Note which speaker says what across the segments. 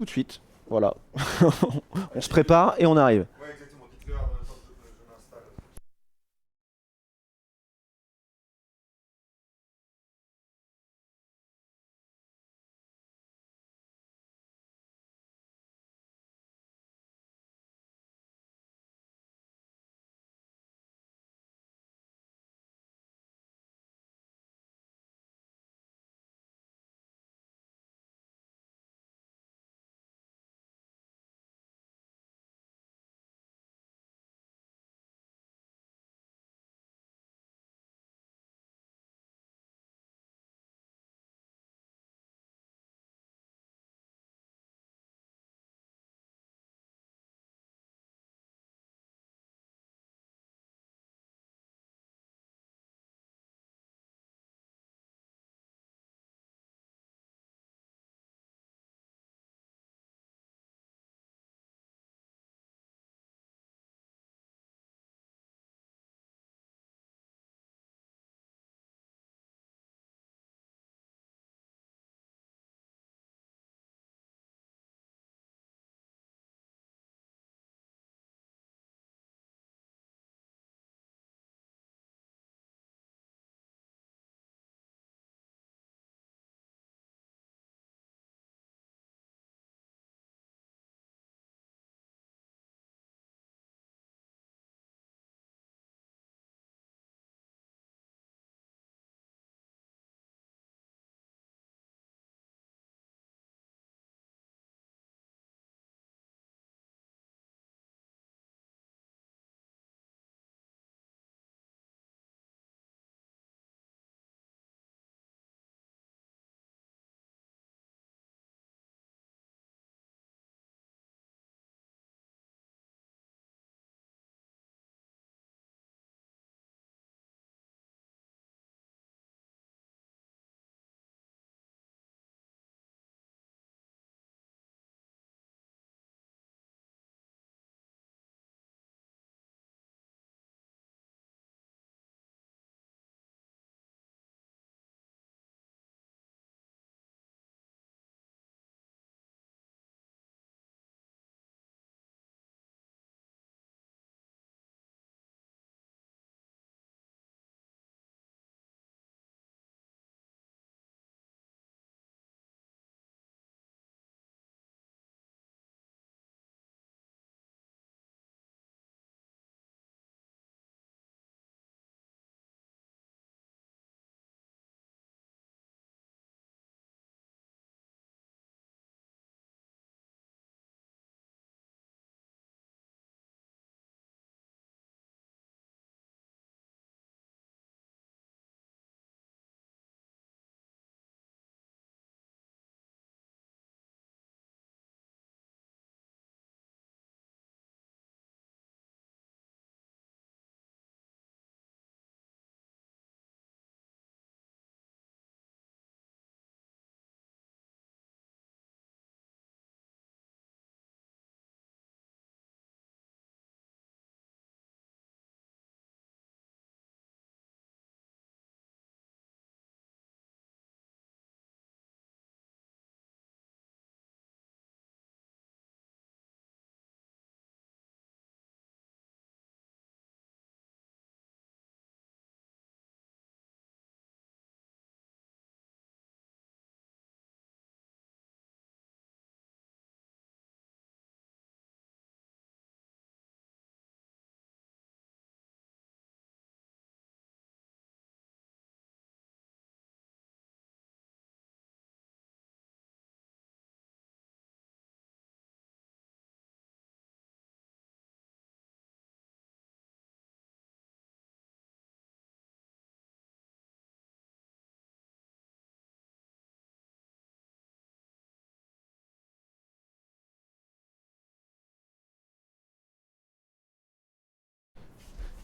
Speaker 1: tout de suite. Voilà. On se prépare et on arrive.
Speaker 2: Ouais, exactement. Dites-le en même temps que je m'installe.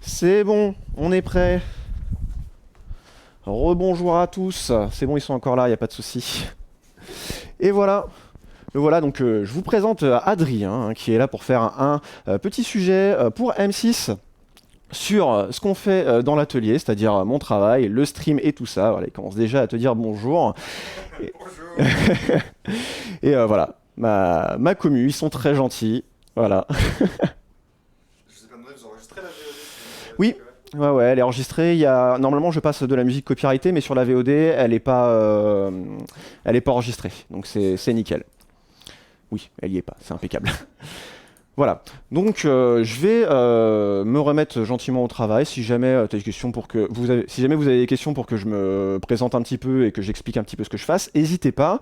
Speaker 1: C'est bon, on est prêt. Rebonjour à tous. C'est bon, ils sont encore là, il n'y a pas de souci. Et voilà. Voilà, donc je vous présente Adrien, hein, qui est là pour faire un petit sujet pour M6 sur ce qu'on fait dans l'atelier, c'est-à-dire mon travail, le stream et tout ça. Voilà, il commence déjà à te dire bonjour. Et,
Speaker 2: Bonjour.
Speaker 1: et voilà. ma commu, ils sont très gentils. Voilà.
Speaker 2: Je sais pas, vous enregistrez la VOD
Speaker 1: Oui. Ouais, elle est enregistrée. Normalement, je passe de la musique copyrightée, mais sur la VOD, elle est pas enregistrée. Donc c'est nickel. Oui, elle y est pas. C'est impeccable. Voilà. Donc je vais me remettre gentiment au travail. Si jamais si jamais vous avez des questions pour que je me présente un petit peu et que j'explique un petit peu ce que je fasse, n'hésitez pas.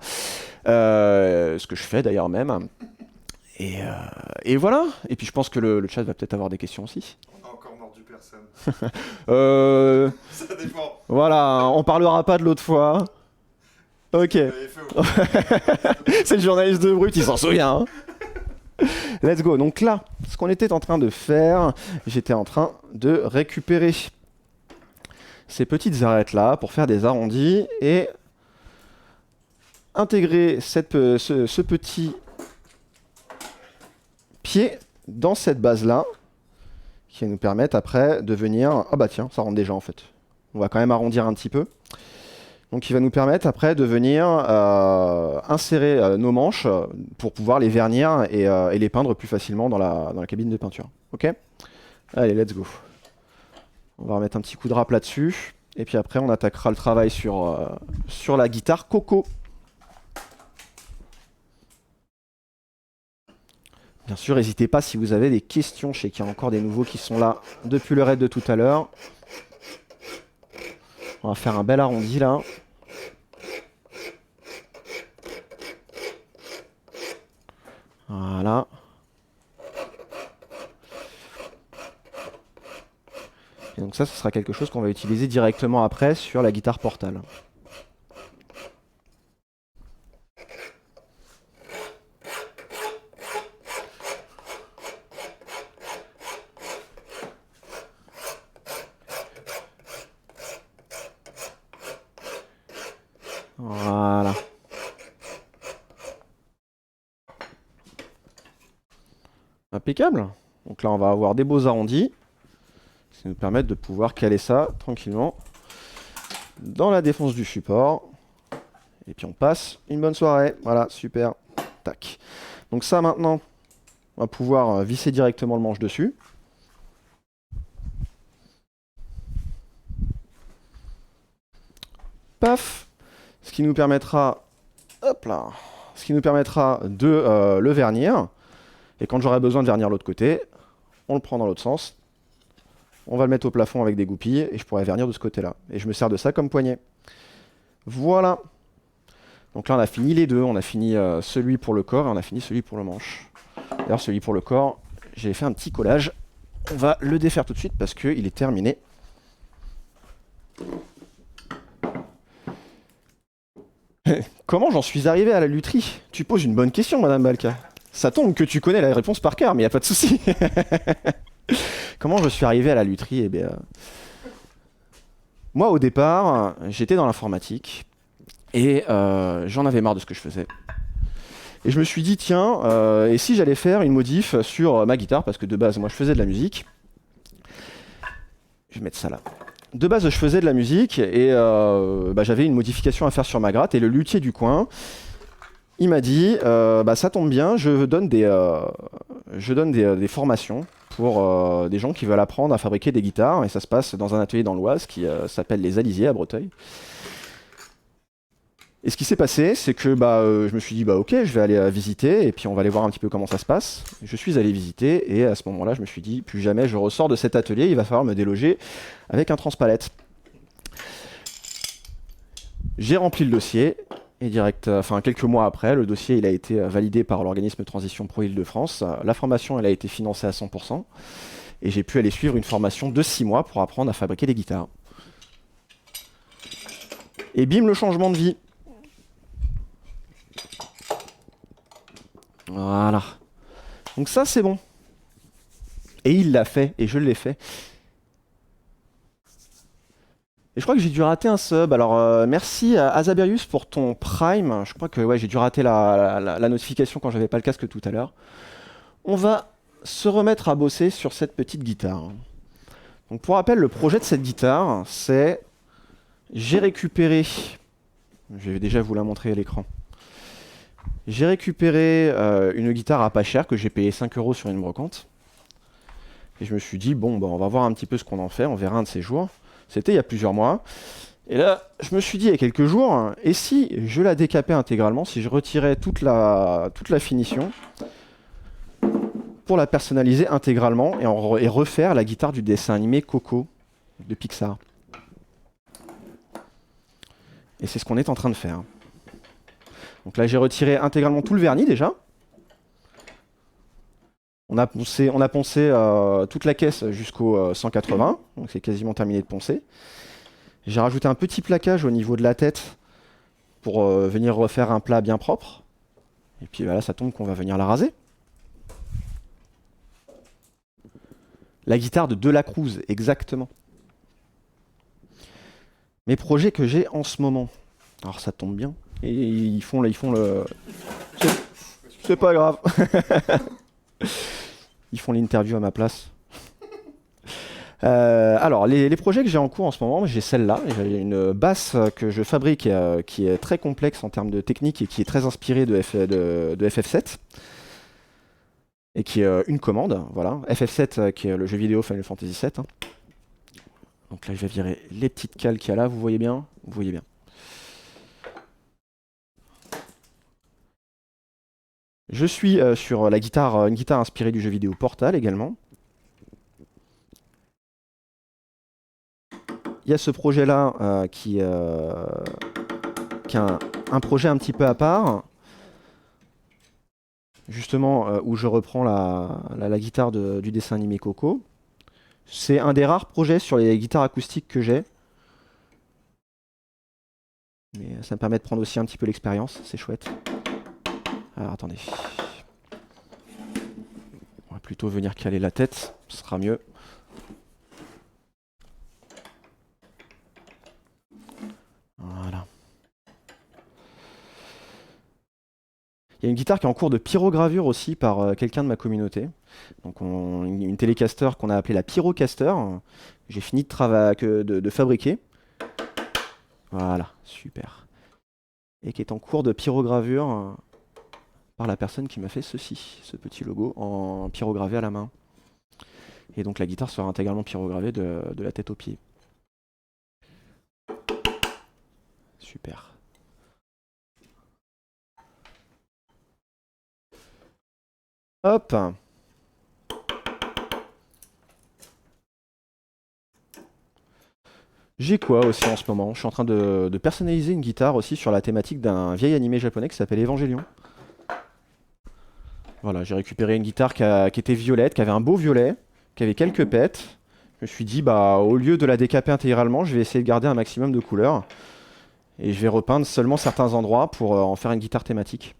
Speaker 1: Ce que je fais d'ailleurs même. Et voilà. Et puis je pense que le chat va peut-être avoir des questions aussi.
Speaker 2: On a encore mordu personne. Ça dépend.
Speaker 1: Voilà, on parlera pas de l'autre fois. Ok.
Speaker 2: Vous l'avez fait ou pas?
Speaker 1: C'est le journaliste de Brut, il s'en souvient. Hein. Let's go. Donc là, ce qu'on était en train de faire, j'étais en train de récupérer ces petites arêtes là pour faire des arrondis et intégrer ce petit pied dans cette base là qui va nous permettre après de venir... Ah bah tiens, ça rentre déjà en fait. On va quand même arrondir un petit peu. Donc il va nous permettre après de venir insérer nos manches pour pouvoir les vernir et les peindre plus facilement dans la cabine de peinture. Ok? Allez, let's go. On va remettre un petit coup de râpe là-dessus. Et puis après, on attaquera le travail sur la guitare Coco. Bien sûr, n'hésitez pas si vous avez des questions. Je sais qu'il y a encore des nouveaux qui sont là depuis le raid de tout à l'heure. On va faire un bel arrondi là. Voilà. Et donc ça, ce sera quelque chose qu'on va utiliser directement après sur la guitare Portal. Voilà. Impeccable. Donc là, on va avoir des beaux arrondis. Ça nous permet de pouvoir caler ça tranquillement dans la défonce du support. Et puis on passe une bonne soirée. Voilà, super. Tac. Donc ça, maintenant, on va pouvoir visser directement le manche dessus. Paf. Ce qui nous permettra... Hop là. Ce qui nous permettra de le vernir. Et quand j'aurai besoin de vernir l'autre côté, on le prend dans l'autre sens. On va le mettre au plafond avec des goupilles et je pourrai vernir de ce côté-là. Et je me sers de ça comme poignet. Voilà. Donc là, on a fini les deux. On a fini celui pour le corps et on a fini celui pour le manche. D'ailleurs, celui pour le corps, j'ai fait un petit collage. On va le défaire tout de suite parce qu'il est terminé. Comment j'en suis arrivé à la lutherie? Tu poses une bonne question, Madame Balka. Ça tombe que tu connais la réponse par cœur, mais il n'y a pas de souci. Comment je suis arrivé à la lutherie? Eh bien, moi, au départ, j'étais dans l'informatique et j'en avais marre de ce que je faisais. Et je me suis dit, tiens, et si j'allais faire une modif sur ma guitare, parce que de base, moi, je faisais de la musique. Je vais mettre ça là. De base, je faisais de la musique et j'avais une modification à faire sur ma gratte. Et le luthier du coin, il m'a dit, ça tombe bien, je donne des formations pour des gens qui veulent apprendre à fabriquer des guitares. Et ça se passe dans un atelier dans l'Oise qui s'appelle Les Alisiers à Breteuil. Et ce qui s'est passé, c'est que je me suis dit, ok, je vais aller visiter et puis on va aller voir un petit peu comment ça se passe. Je suis allé visiter et à ce moment-là, je me suis dit, plus jamais je ressors de cet atelier, il va falloir me déloger avec un transpalette. J'ai rempli le dossier et quelques mois après, le dossier il a été validé par l'organisme Transition Pro Île-de-France. La formation elle a été financée à 100% et j'ai pu aller suivre une formation de 6 mois pour apprendre à fabriquer des guitares. Et bim, le changement de vie. Voilà. Donc ça, c'est bon. Et il l'a fait, et je l'ai fait. Et je crois que j'ai dû rater un sub. Alors, merci à Azaberius pour ton Prime. Je crois que ouais, j'ai dû rater la notification quand j'avais pas le casque tout à l'heure. On va se remettre à bosser sur cette petite guitare. Donc, pour rappel, le projet de cette guitare, c'est... J'ai récupéré... Je vais déjà vous la montrer à l'écran. J'ai récupéré une guitare à pas cher que j'ai payé 5 € sur une brocante. Et je me suis dit, bon, bah, on va voir un petit peu ce qu'on en fait, on verra un de ces jours. C'était il y a plusieurs mois. Et là, je me suis dit il y a quelques jours, et si je la décapais intégralement, si je retirais toute la finition pour la personnaliser intégralement et refaire la guitare du dessin animé Coco de Pixar. Et c'est ce qu'on est en train de faire. Donc là, j'ai retiré intégralement tout le vernis déjà. On a poncé toute la caisse jusqu'au 180, donc c'est quasiment terminé de poncer. J'ai rajouté un petit plaquage au niveau de la tête pour venir refaire un plat bien propre. Et puis voilà, ça tombe qu'on va venir la raser. La guitare de De La Cruz, exactement. Mes projets que j'ai en ce moment. Alors ça tombe bien. Et ils font le... C'est pas grave. Ils font l'interview à ma place. Alors, les projets que j'ai en cours en ce moment, j'ai celle-là. J'ai une basse que je fabrique qui est très complexe en termes de technique et qui est très inspirée de FF7. Et qui est une commande, voilà. FF7 qui est le jeu vidéo Final Fantasy VII. Hein. Donc là, je vais virer les petites cales qu'il y a là, vous voyez bien? Vous voyez bien. Je suis sur la guitare, une guitare inspirée du jeu vidéo Portal également. Il y a ce projet-là qui est un projet un petit peu à part, justement où je reprends la guitare du dessin animé Coco. C'est un des rares projets sur les guitares acoustiques que j'ai. Mais ça me permet de prendre aussi un petit peu l'expérience, c'est chouette. Alors attendez. On va plutôt venir caler la tête, ce sera mieux. Voilà. Il y a une guitare qui est en cours de pyrogravure aussi par quelqu'un de ma communauté. Donc une Telecaster qu'on a appelée la Pyrocaster. J'ai fini de fabriquer. Voilà, super. Et qui est en cours de pyrogravure par la personne qui m'a fait ceci, ce petit logo en pyrogravé à la main. Et donc la guitare sera intégralement pyrogravée de la tête aux pieds. Super. Hop. J'ai quoi aussi en ce moment? Je suis en train de personnaliser une guitare aussi sur la thématique d'un vieil animé japonais qui s'appelle Evangelion. Voilà, j'ai récupéré une guitare qui était violette, qui avait un beau violet, qui avait quelques pets. Je me suis dit, bah, au lieu de la décaper intégralement, je vais essayer de garder un maximum de couleurs. Et je vais repeindre seulement certains endroits pour en faire une guitare thématique.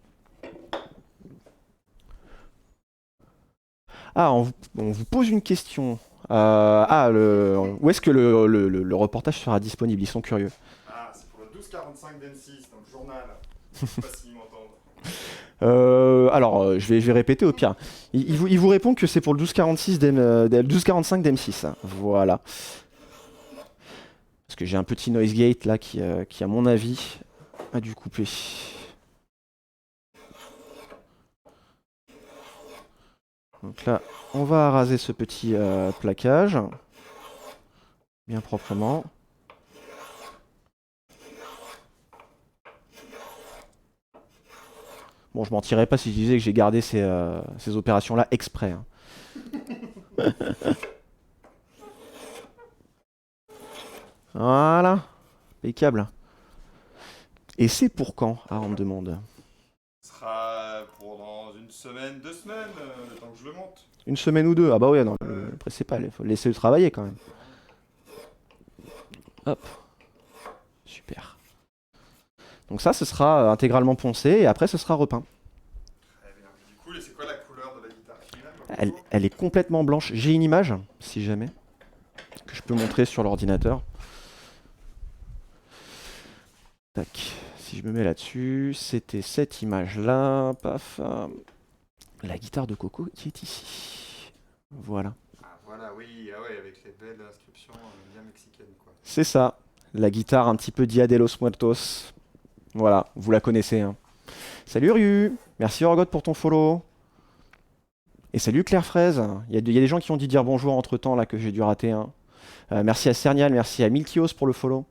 Speaker 1: Ah, on vous pose une question. Où est-ce que le reportage sera disponible? Ils sont curieux.
Speaker 2: Ah, c'est pour le 12:45 d'M6, dans le journal. Je sais pas s'ils m'entendent.
Speaker 1: Alors, je vais répéter au pire. Il vous répond que c'est pour le 12:45 d'M6. Voilà. Parce que j'ai un petit noise gate là qui à mon avis, a dû couper. Donc là, on va raser ce petit plaquage. Bien proprement. Bon, je mentirais pas si je disais que j'ai gardé ces opérations-là exprès. Hein. Voilà. Impeccable. Et c'est pour quand? Ah, on me demande.
Speaker 2: Ce sera pour dans une semaine, 2 semaines, le temps que je le monte.
Speaker 1: Une semaine ou deux? Ah bah ouais, non, le principal, il faut le laisser le travailler quand même. Hop. Super. Donc ça, ce sera intégralement poncé et après, ce sera repeint.
Speaker 2: Très bien. Du coup, c'est quoi la couleur de la guitare finale?
Speaker 1: Elle est complètement blanche. J'ai une image, si jamais, que je peux montrer sur l'ordinateur. Tac. Si je me mets là-dessus, c'était cette image-là. Paf. La guitare de Coco qui est ici. Voilà.
Speaker 2: Ah voilà, oui, ah ouais, avec les belles inscriptions bien mexicaines, quoi.
Speaker 1: C'est ça. La guitare un petit peu Dia de los Muertos. Voilà, vous la connaissez. Hein. Salut Ryu, merci Orgot pour ton follow. Et salut Claire Fraise, il y a des gens qui ont dit dire bonjour entre temps là que j'ai dû rater. Hein. Merci à Cernial, merci à Milkios pour le follow.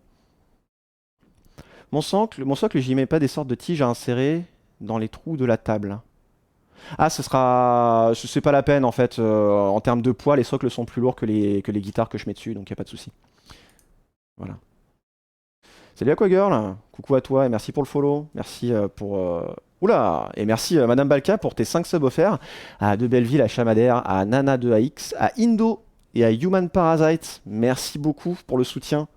Speaker 1: Mon socle, j'y mets pas des sortes de tiges à insérer dans les trous de la table. Ah, ce sera. C'est pas la peine en fait. En termes de poids, les socles sont plus lourds que les guitares que je mets dessus, donc y a pas de souci. Voilà. Salut Aquagirl, coucou à toi et merci pour le follow. Merci pour. Oula! Et merci Madame Balka pour tes 5 subs offerts à De Belleville, à Chamader, à Nana2AX, à Indo et à Human Parasite. Merci beaucoup pour le soutien.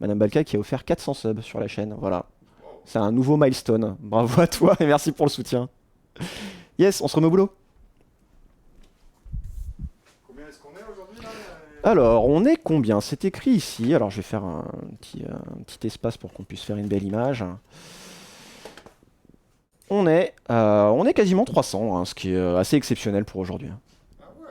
Speaker 1: Madame Balka qui a offert 400 subs sur la chaîne. Voilà. C'est un nouveau milestone. Bravo à toi et merci pour le soutien. Yes, on se remet au boulot.
Speaker 2: Combien est-ce qu'on est aujourd'hui là
Speaker 1: Alors, on est combien? C'est écrit ici. Alors, je vais faire un petit espace pour qu'on puisse faire une belle image. On est quasiment 300, hein, ce qui est assez exceptionnel pour aujourd'hui.
Speaker 2: Ah ouais.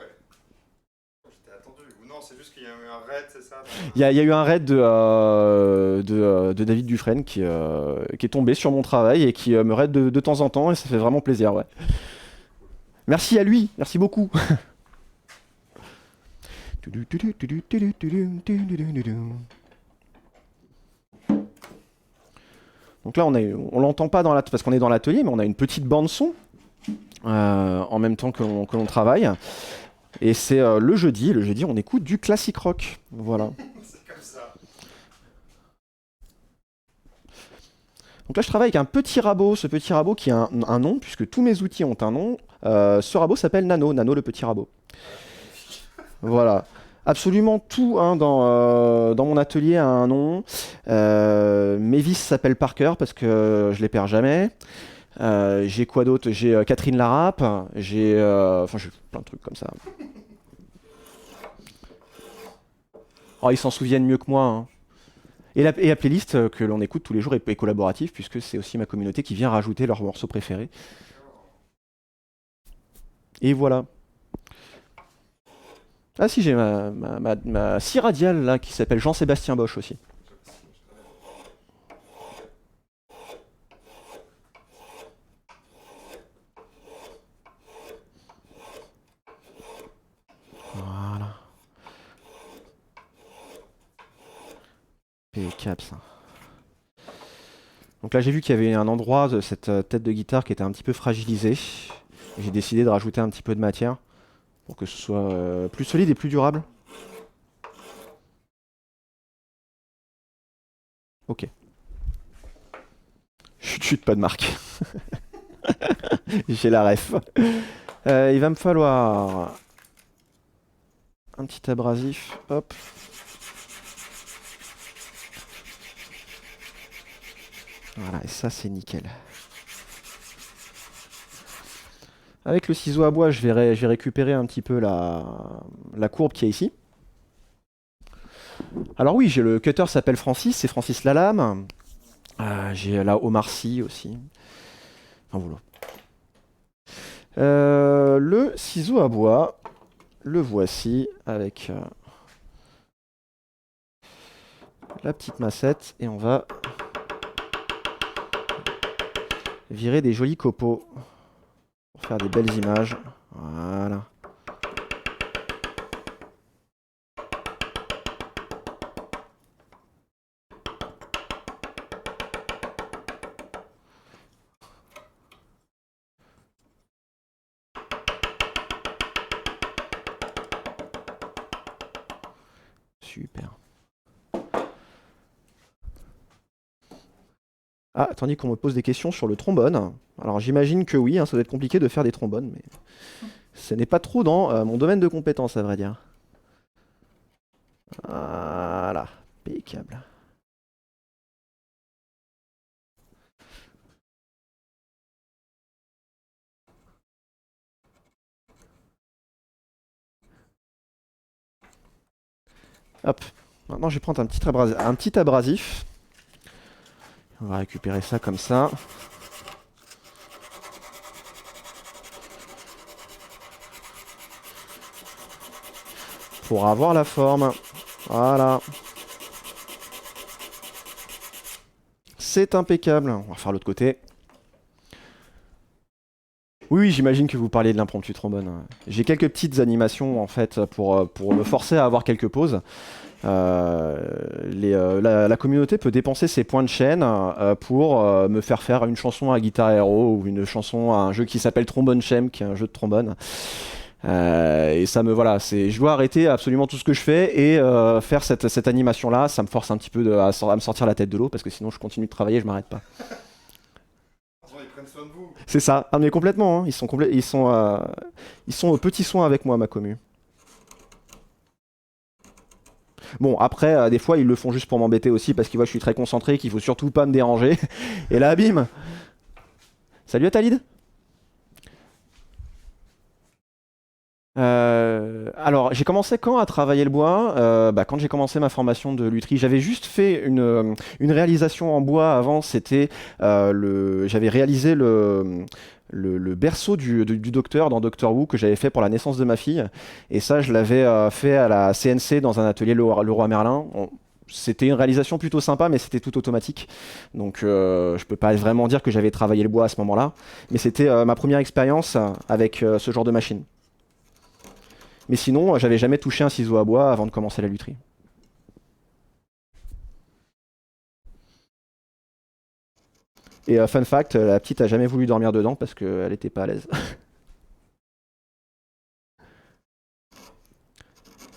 Speaker 2: J'étais attendu. Ou non, c'est juste qu'il y a eu un raid, c'est ça?
Speaker 1: Il y a eu un raid de David Dufresne qui est tombé sur mon travail et qui me raid de temps en temps et ça fait vraiment plaisir, ouais. Merci à lui, merci beaucoup. Donc là, on l'entend pas parce qu'on est dans l'atelier, mais on a une petite bande son en même temps que l'on travaille. Et c'est le jeudi, on écoute du classique rock. Voilà.
Speaker 2: C'est comme ça.
Speaker 1: Donc là, je travaille avec un petit rabot. Ce petit rabot qui a un nom, puisque tous mes outils ont un nom. Ce rabot s'appelle Nano, Nano le petit rabot. Voilà. Absolument tout hein, dans mon atelier a un nom. Mes vis s'appellent Parker parce que je les perds jamais. J'ai quoi d'autre? J'ai Catherine Larape. J'ai plein de trucs comme ça. Oh, ils s'en souviennent mieux que moi. Hein. Et la playlist que l'on écoute tous les jours est collaborative puisque c'est aussi ma communauté qui vient rajouter leurs morceaux préférés. Et voilà. Ah si, j'ai ma scie radiale là qui s'appelle Jean-Sébastien Bosch aussi. Voilà. Impeccable ça. Donc là j'ai vu qu'il y avait un endroit de cette tête de guitare qui était un petit peu fragilisé. J'ai décidé de rajouter un petit peu de matière pour que ce soit plus solide et plus durable. Ok. Chut, pas de marque. J'ai la ref. Il va me falloir un petit abrasif. Hop. Voilà, et ça c'est nickel. Avec le ciseau à bois, je vais récupérer un petit peu la courbe qu'il y a ici. Alors oui, j'ai le cutter s'appelle Francis, c'est Francis Lalame. J'ai la Omar Sy aussi. Enfin voilà. Le ciseau à bois, le voici avec la petite massette et on va virer des jolis copeaux pour faire des belles images. Voilà. Super. Ah, tandis qu'on me pose des questions sur le trombone. Alors j'imagine que oui, hein, ça doit être compliqué de faire des trombones, mais ce n'est pas trop dans mon domaine de compétence, à vrai dire. Voilà, impeccable. Hop, maintenant je vais prendre un petit abrasif. On va récupérer ça comme ça. Pour avoir la forme. Voilà. C'est impeccable. On va faire l'autre côté. Oui, j'imagine que vous parliez de l'impromptu trombone. J'ai quelques petites animations en fait pour me forcer à avoir quelques pauses. La communauté peut dépenser ses points de chaîne pour me faire une chanson à Guitar Hero ou une chanson à un jeu qui s'appelle Trombone Chem, qui est un jeu de trombone. Et ça me voilà, je dois arrêter absolument tout ce que je fais et faire cette animation là, ça me force un petit peu à me sortir la tête de l'eau parce que sinon je continue de travailler, je m'arrête pas.
Speaker 2: Ils prennent soin de vous.
Speaker 1: C'est ça, ah, mais complètement, hein. Ils sont aux petits soins avec moi, ma commu. Bon, après, des fois, ils le font juste pour m'embêter aussi parce qu'ils voient que je suis très concentré, qu'il faut surtout pas me déranger. Et là, bim. Salut Atalid. Alors, j'ai commencé quand à travailler le bois? Quand j'ai commencé ma formation de lutherie, j'avais juste fait une réalisation en bois avant. J'avais réalisé le berceau du docteur dans Doctor Who que j'avais fait pour la naissance de ma fille. Et ça, je l'avais fait à la CNC dans un atelier Leroy Merlin. C'était une réalisation plutôt sympa, mais c'était tout automatique. Donc, je peux pas vraiment dire que j'avais travaillé le bois à ce moment-là. Mais c'était ma première expérience avec ce genre de machine. Mais sinon, j'avais jamais touché un ciseau à bois avant de commencer la lutherie. Et fun fact, la petite a jamais voulu dormir dedans parce qu'elle était pas à l'aise.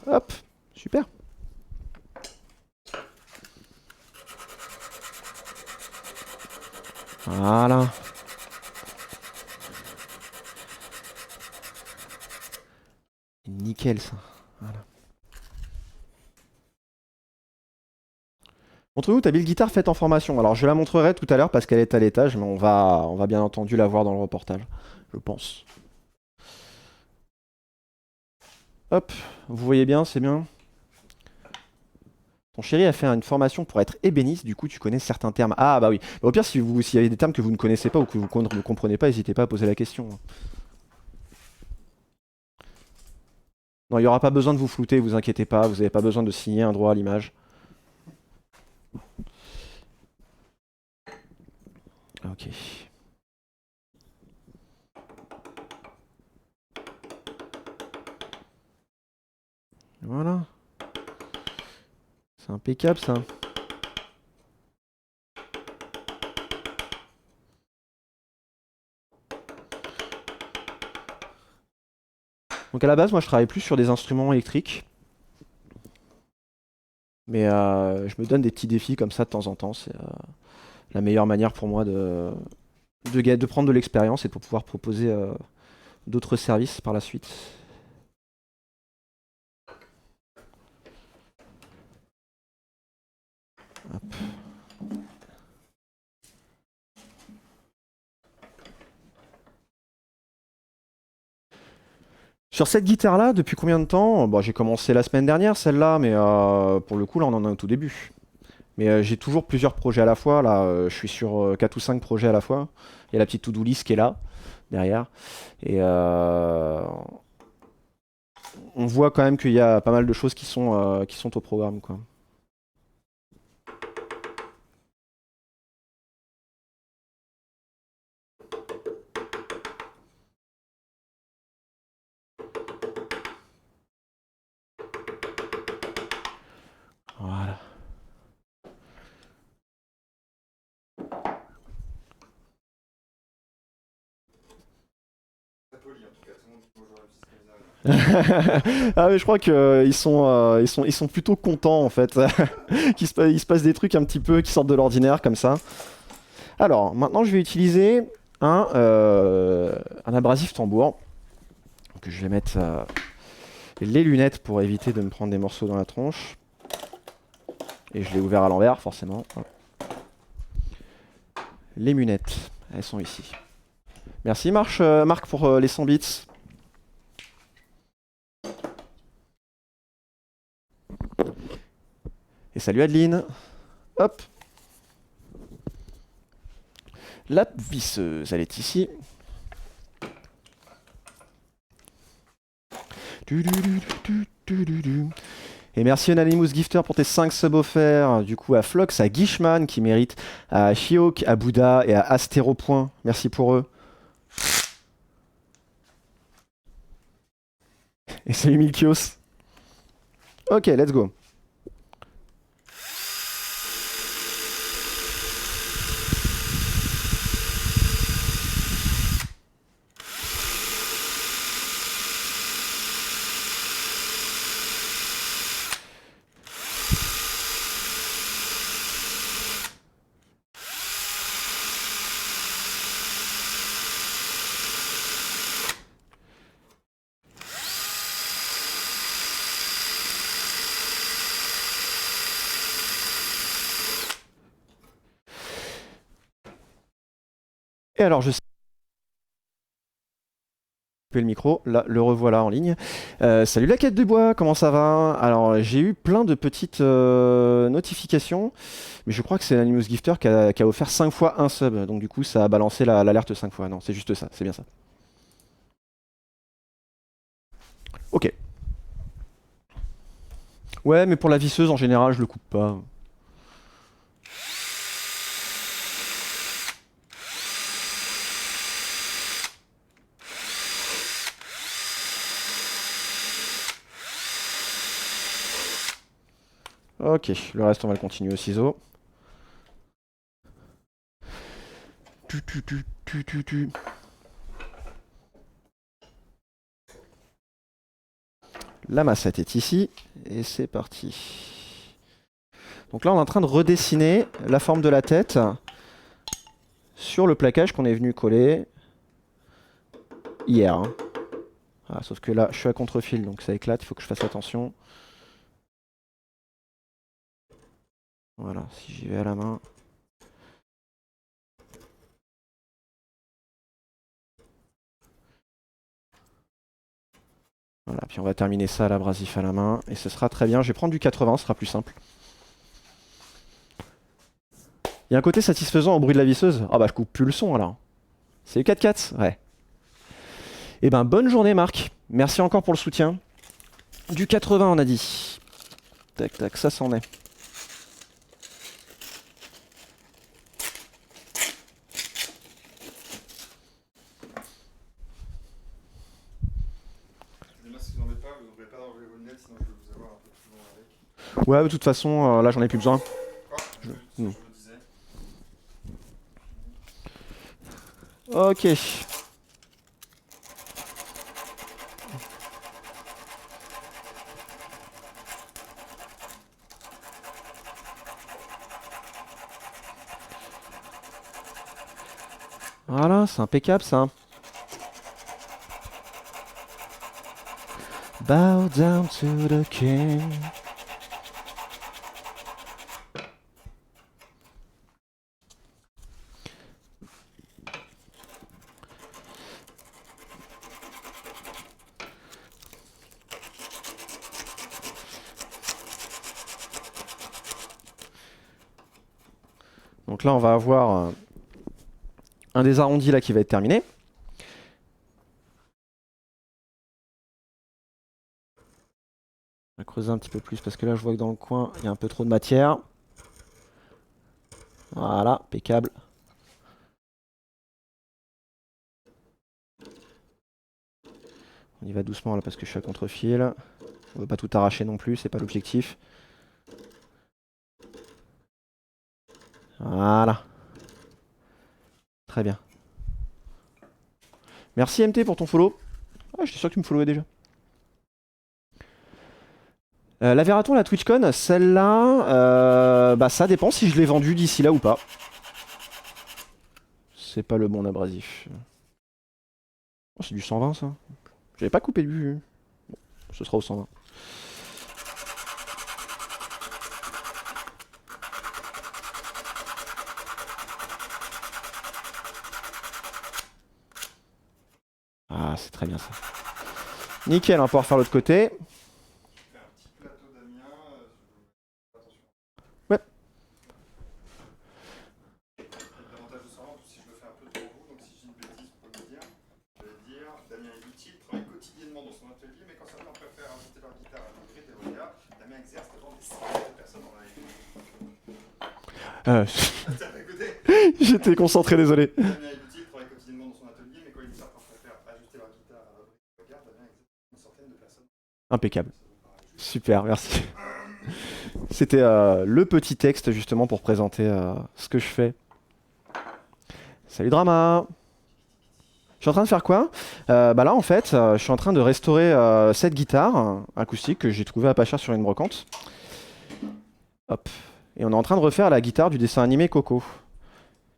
Speaker 1: Hop, super. Voilà. Nickel ça. Voilà. Montre-nous ta build guitare faite en formation. Alors je la montrerai tout à l'heure parce qu'elle est à l'étage, mais on va bien entendu la voir dans le reportage, je pense. Hop, vous voyez bien, c'est bien. Ton chéri a fait une formation pour être ébéniste, du coup tu connais certains termes. Ah bah oui. Au pire, s'il y avait des termes que vous ne connaissez pas ou que vous ne comprenez pas, n'hésitez pas à poser la question. Non, il n'y aura pas besoin de vous flouter, vous inquiétez pas, vous n'avez pas besoin de signer un droit à l'image. Ok. Voilà. C'est impeccable ça. Donc à la base, moi je travaille plus sur des instruments électriques. Mais je me donne des petits défis comme ça de temps en temps. C'est la meilleure manière pour moi de prendre de l'expérience et de pouvoir proposer d'autres services par la suite. Hop. Sur cette guitare-là, depuis combien de temps? Bon, j'ai commencé la semaine dernière, celle-là, mais pour le coup, là, on en est au tout début. Mais j'ai toujours plusieurs projets à la fois. Là, je suis sur 4 ou 5 projets à la fois. Il y a la petite to-do list qui est là, derrière. Et on voit quand même qu'il y a pas mal de choses qui sont au programme, quoi. Voilà.
Speaker 2: Très poli en tout cas, tout le monde dit bonjour à M6
Speaker 1: Ah mais je crois qu'ils sont plutôt contents en fait, il se passe des trucs un petit peu qui sortent de l'ordinaire comme ça. Alors maintenant je vais utiliser un abrasif tambour. Donc je vais mettre les lunettes pour éviter de me prendre des morceaux dans la tronche. Et je l'ai ouvert à l'envers forcément. Les lunettes, elles sont ici. Merci Marc pour les 100 bits. Et salut Adeline. Hop. La visseuse, elle est ici. Et merci Anonymous Gifter pour tes 5 subs offerts. Du coup à Flox, à Guishman qui mérite, à Shiok, à Bouddha et à Astéropoint. Merci pour eux. Et salut Milkios. Ok, let's go. Et alors, je sais le micro, là, le revoilà en ligne. Salut la quête du bois, comment ça va? Alors, j'ai eu plein de petites notifications, mais je crois que c'est Anonymous Gifter qui a offert 5 fois un sub, donc du coup, ça a balancé l'alerte 5 fois. Non, c'est juste ça, c'est bien ça. Ok. Ouais, mais pour la visseuse, en général, je le coupe pas. Ok, le reste on va le continuer au ciseau. La massette est ici, et c'est parti. Donc là on est en train de redessiner la forme de la tête sur le plaquage qu'on est venu coller hier. Hein. Ah, sauf que là je suis à contre-fil donc ça éclate, il faut que je fasse attention. Voilà, si j'y vais à la main. Voilà, puis on va terminer ça à l'abrasif à la main, et ce sera très bien. Je vais prendre du 80, ce sera plus simple. Il y a un côté satisfaisant au bruit de la visseuse. Ah bah je coupe plus le son alors. C'est le 4-4, ouais. Eh ben bonne journée Marc, merci encore pour le soutien. Du 80 on a dit. Tac tac, ça c'en est. Ouais, de toute façon, là j'en ai plus besoin. Ok. Voilà, c'est impeccable ça. Bow down to the king. Donc là, on va avoir un des arrondis là qui va être terminé. On va creuser un petit peu plus parce que là, je vois que dans le coin, il y a un peu trop de matière. Voilà, impeccable. On y va doucement là parce que je suis à contre-fil. On veut pas tout arracher non plus, c'est pas l'objectif. Voilà. Très bien. Merci MT pour ton follow. Ah, j'étais sûr que tu me followais déjà. La Veraton, la TwitchCon, celle-là, bah ça dépend si je l'ai vendue d'ici là ou pas. C'est pas le bon abrasif. Oh, c'est du 120 ça. J'avais pas coupé du... Bon, ce sera au 120. Ah, c'est très bien ça. Nickel, on va pouvoir faire l'autre côté. Ouais. J'étais concentré, désolé. Impeccable. Super, merci. C'était le petit texte justement pour présenter ce que je fais. Salut Drama. Je suis en train de faire quoi? Bah là en fait, je suis en train de restaurer cette guitare acoustique que j'ai trouvée à pas cher sur une brocante. Hop. Et on est en train de refaire la guitare du dessin animé Coco.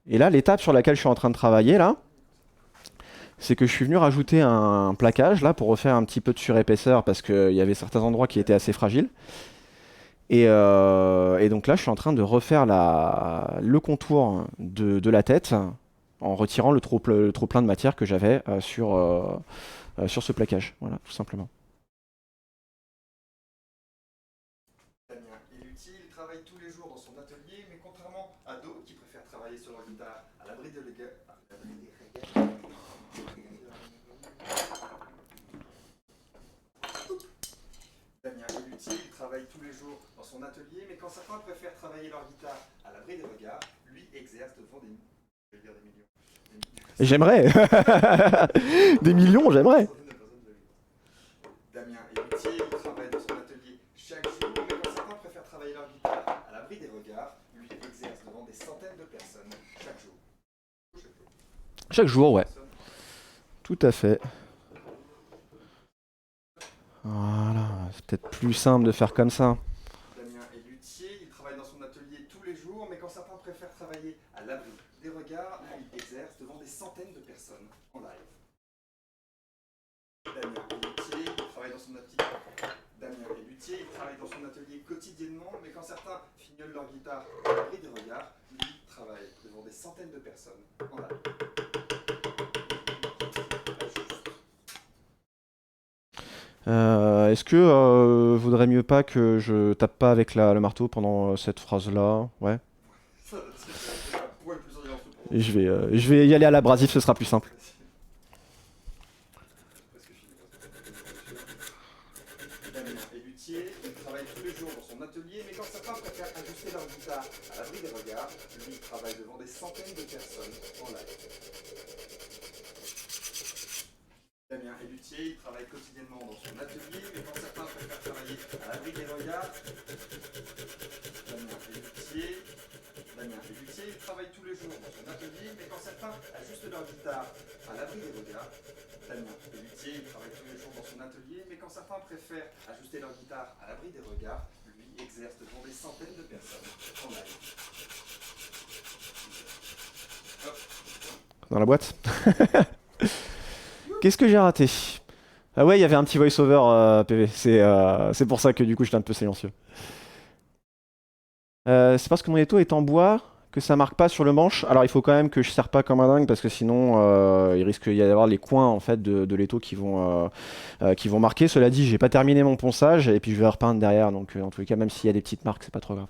Speaker 1: Et là, l'étape sur laquelle je suis en train de travailler là, c'est que je suis venu rajouter un plaquage là pour refaire un petit peu de surépaisseur parce qu'il y avait certains endroits qui étaient assez fragiles. Et donc là, je suis en train de refaire le contour de la tête en retirant le trop plein de matière que j'avais sur ce plaquage. Voilà, tout simplement.
Speaker 2: Damien est utile, il travaille tous les jours dans son atelier, mais contrairement à d'autres qui préfèrent travailler sur leur guitare à l'abri des regards. Damien est utile, il travaille tous les jours dans son atelier, mais quand certains préfèrent travailler leur guitare à l'abri des regards, lui exerce devant des, je vais dire des millions.
Speaker 1: J'aimerais. Des millions, j'aimerais.
Speaker 2: Damien est utile, il travaille dans son atelier chaque jour, mais quand certains préfèrent travailler leur guitare à l'abri des regards, lui exerce devant des centaines de personnes chaque jour.
Speaker 1: Chaque jour, ouais. Tout à fait. Voilà, c'est peut-être plus simple de faire comme ça.
Speaker 2: Damien est luthier, il travaille dans son atelier tous les jours, mais quand certains préfèrent travailler à l'abri des regards, lui exerce devant des centaines de personnes en live. Damien est luthier, il travaille dans son atelier. Damien est luthier, il travaille dans son atelier quotidiennement, mais quand certains fignolent leur guitare à l'abri des regards, lui travaille devant des centaines de personnes en live.
Speaker 1: Est-ce que vaudrait mieux pas que je tape pas avec le marteau pendant cette phrase-là? Ouais. Et je vais y aller à l'abrasif, ce sera plus simple.
Speaker 2: Damien est luthier, il travaille tous les jours dans son atelier, mais quand certains préfèrent ajuster leur guitare à l'abri des regards, lui travaille devant des centaines de personnes en live. Damien est luthier, il travaille quotidiennement dans son atelier, mais quand certains préfèrent travailler à l'abri des regards, Damien est luthier, il travaille tous les jours dans son atelier, mais quand certains ajustent leur guitare à l'abri des regards, Damien est luthier, il travaille tous les jours dans son atelier, mais quand certains préfèrent ajuster leur guitare à l'abri des regards, lui exerce devant des centaines de personnes en live.
Speaker 1: Dans la boîte. Qu'est-ce que j'ai raté? Ah ouais, il y avait un petit voice-over PV. C'est pour ça que du coup j'étais un peu silencieux. C'est parce que mon étau est en bois que ça marque pas sur le manche. Alors il faut quand même que je serre pas comme un dingue parce que sinon il risque d'y avoir les coins en fait de l'étau qui vont marquer. Cela dit, j'ai pas terminé mon ponçage et puis je vais repeindre derrière. Donc en tous les cas, même s'il y a des petites marques, c'est pas trop grave.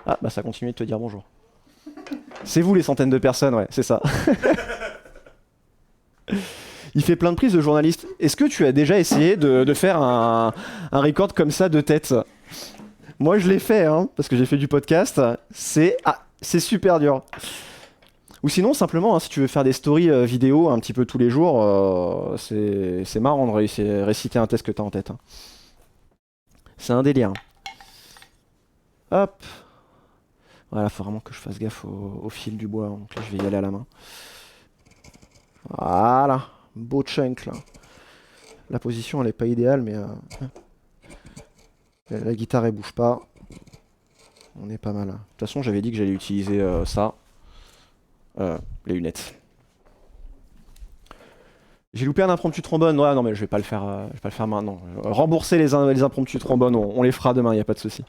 Speaker 1: Ah bah ça continue de te dire bonjour. C'est vous les centaines de personnes, ouais, c'est ça. Il fait plein de prises de journaliste. Est-ce que tu as déjà essayé de faire un record comme ça de tête? Moi, je l'ai fait, hein, parce que j'ai fait du podcast. C'est super dur. Ou sinon, simplement, hein, si tu veux faire des stories vidéo un petit peu tous les jours, c'est marrant de réciter un test que tu as en tête. Hein. C'est un délire. Hop. Voilà, faut vraiment que je fasse gaffe au fil du bois. Donc là, je vais y aller à la main. Voilà, beau chunk là. La position elle est pas idéale mais la guitare elle bouge pas. On est pas mal. De toute façon j'avais dit que j'allais utiliser ça. Les lunettes. J'ai loupé un impromptu trombone. Ouais non mais je vais pas le faire maintenant. Rembourser les impromptus trombones, on les fera demain, y a pas de souci.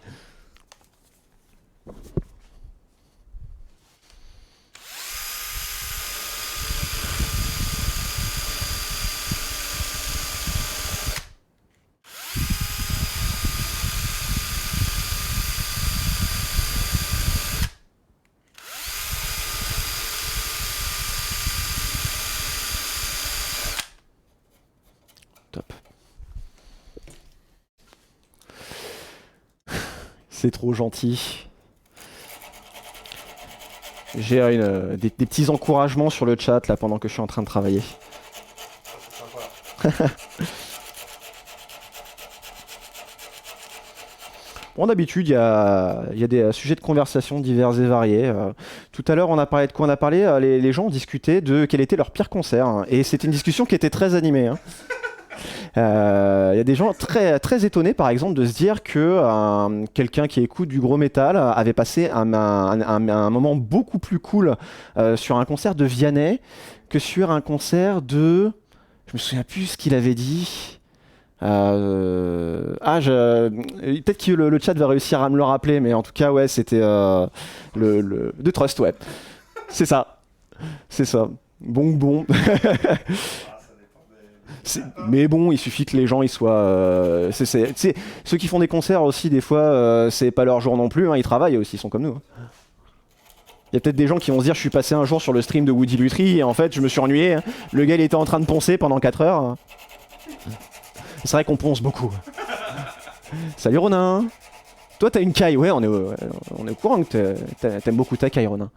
Speaker 1: Top. C'est trop gentil. J'ai des petits encouragements sur le chat là pendant que je suis en train de travailler.
Speaker 2: C'est sympa.
Speaker 1: Bon, d'habitude, il y a des sujets de conversation divers et variés. Tout à l'heure, on a parlé de quoi? On a parlé, les gens discutaient de quel était leur pire concert, hein, et c'était une discussion qui était très animée, hein. Il y a des gens très, très étonnés, par exemple, de se dire que quelqu'un qui écoute du gros métal avait passé un moment beaucoup plus cool sur un concert de Vianney que sur un concert de... Je me souviens plus ce qu'il avait dit. Peut-être que le chat va réussir à me le rappeler, mais en tout cas, ouais, c'était de Trust, ouais. C'est ça. C'est ça. Bon. Mais bon, il suffit que les gens ils soient. Ceux qui font des concerts aussi, des fois, c'est pas leur jour non plus, hein, ils travaillent aussi, ils sont comme nous, hein. Il y a peut-être des gens qui vont se dire je suis passé un jour sur le stream de Woody Lutry et en fait je me suis ennuyé, hein. Le gars il était en train de poncer pendant 4 heures, hein. C'est vrai qu'on ponce beaucoup. Salut Ronin. Toi t'as une caille, ouais, on est au courant que t'aimes beaucoup ta caille, Ronin.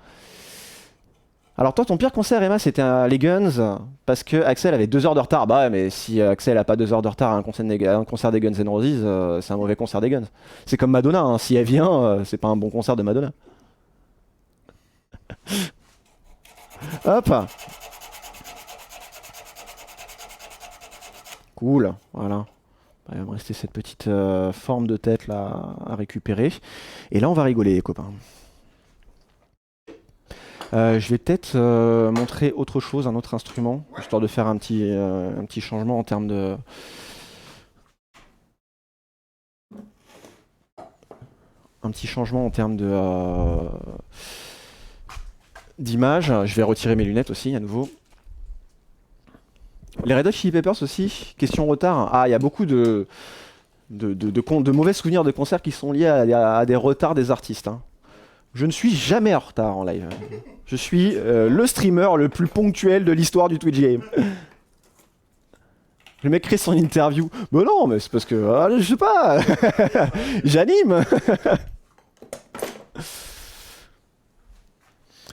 Speaker 1: Alors toi, ton pire concert, Emma, c'était les Guns, parce que Axel avait 2 heures de retard. Bah ouais, mais si Axel a pas 2 heures de retard à un concert des Guns N' Roses, c'est un mauvais concert des Guns. C'est comme Madonna, hein. Si elle vient, c'est pas un bon concert de Madonna. Hop. Cool, voilà. Il va me rester cette petite forme de tête là à récupérer. Et là, on va rigoler, les copains. Je vais peut-être montrer autre chose, un autre instrument, histoire de faire un petit changement en termes de... Un petit changement en termes de d'image. Je vais retirer mes lunettes aussi, à nouveau. Les Red Hot Chili Peppers aussi, question retard. Ah, il y a beaucoup de mauvais souvenirs de concerts qui sont liés à des retards des artistes, hein. Je ne suis jamais en retard en live. Je suis le streamer le plus ponctuel de l'histoire du Twitch Game. Le mec crée son interview. Mais non, mais c'est parce que, je sais pas, j'anime.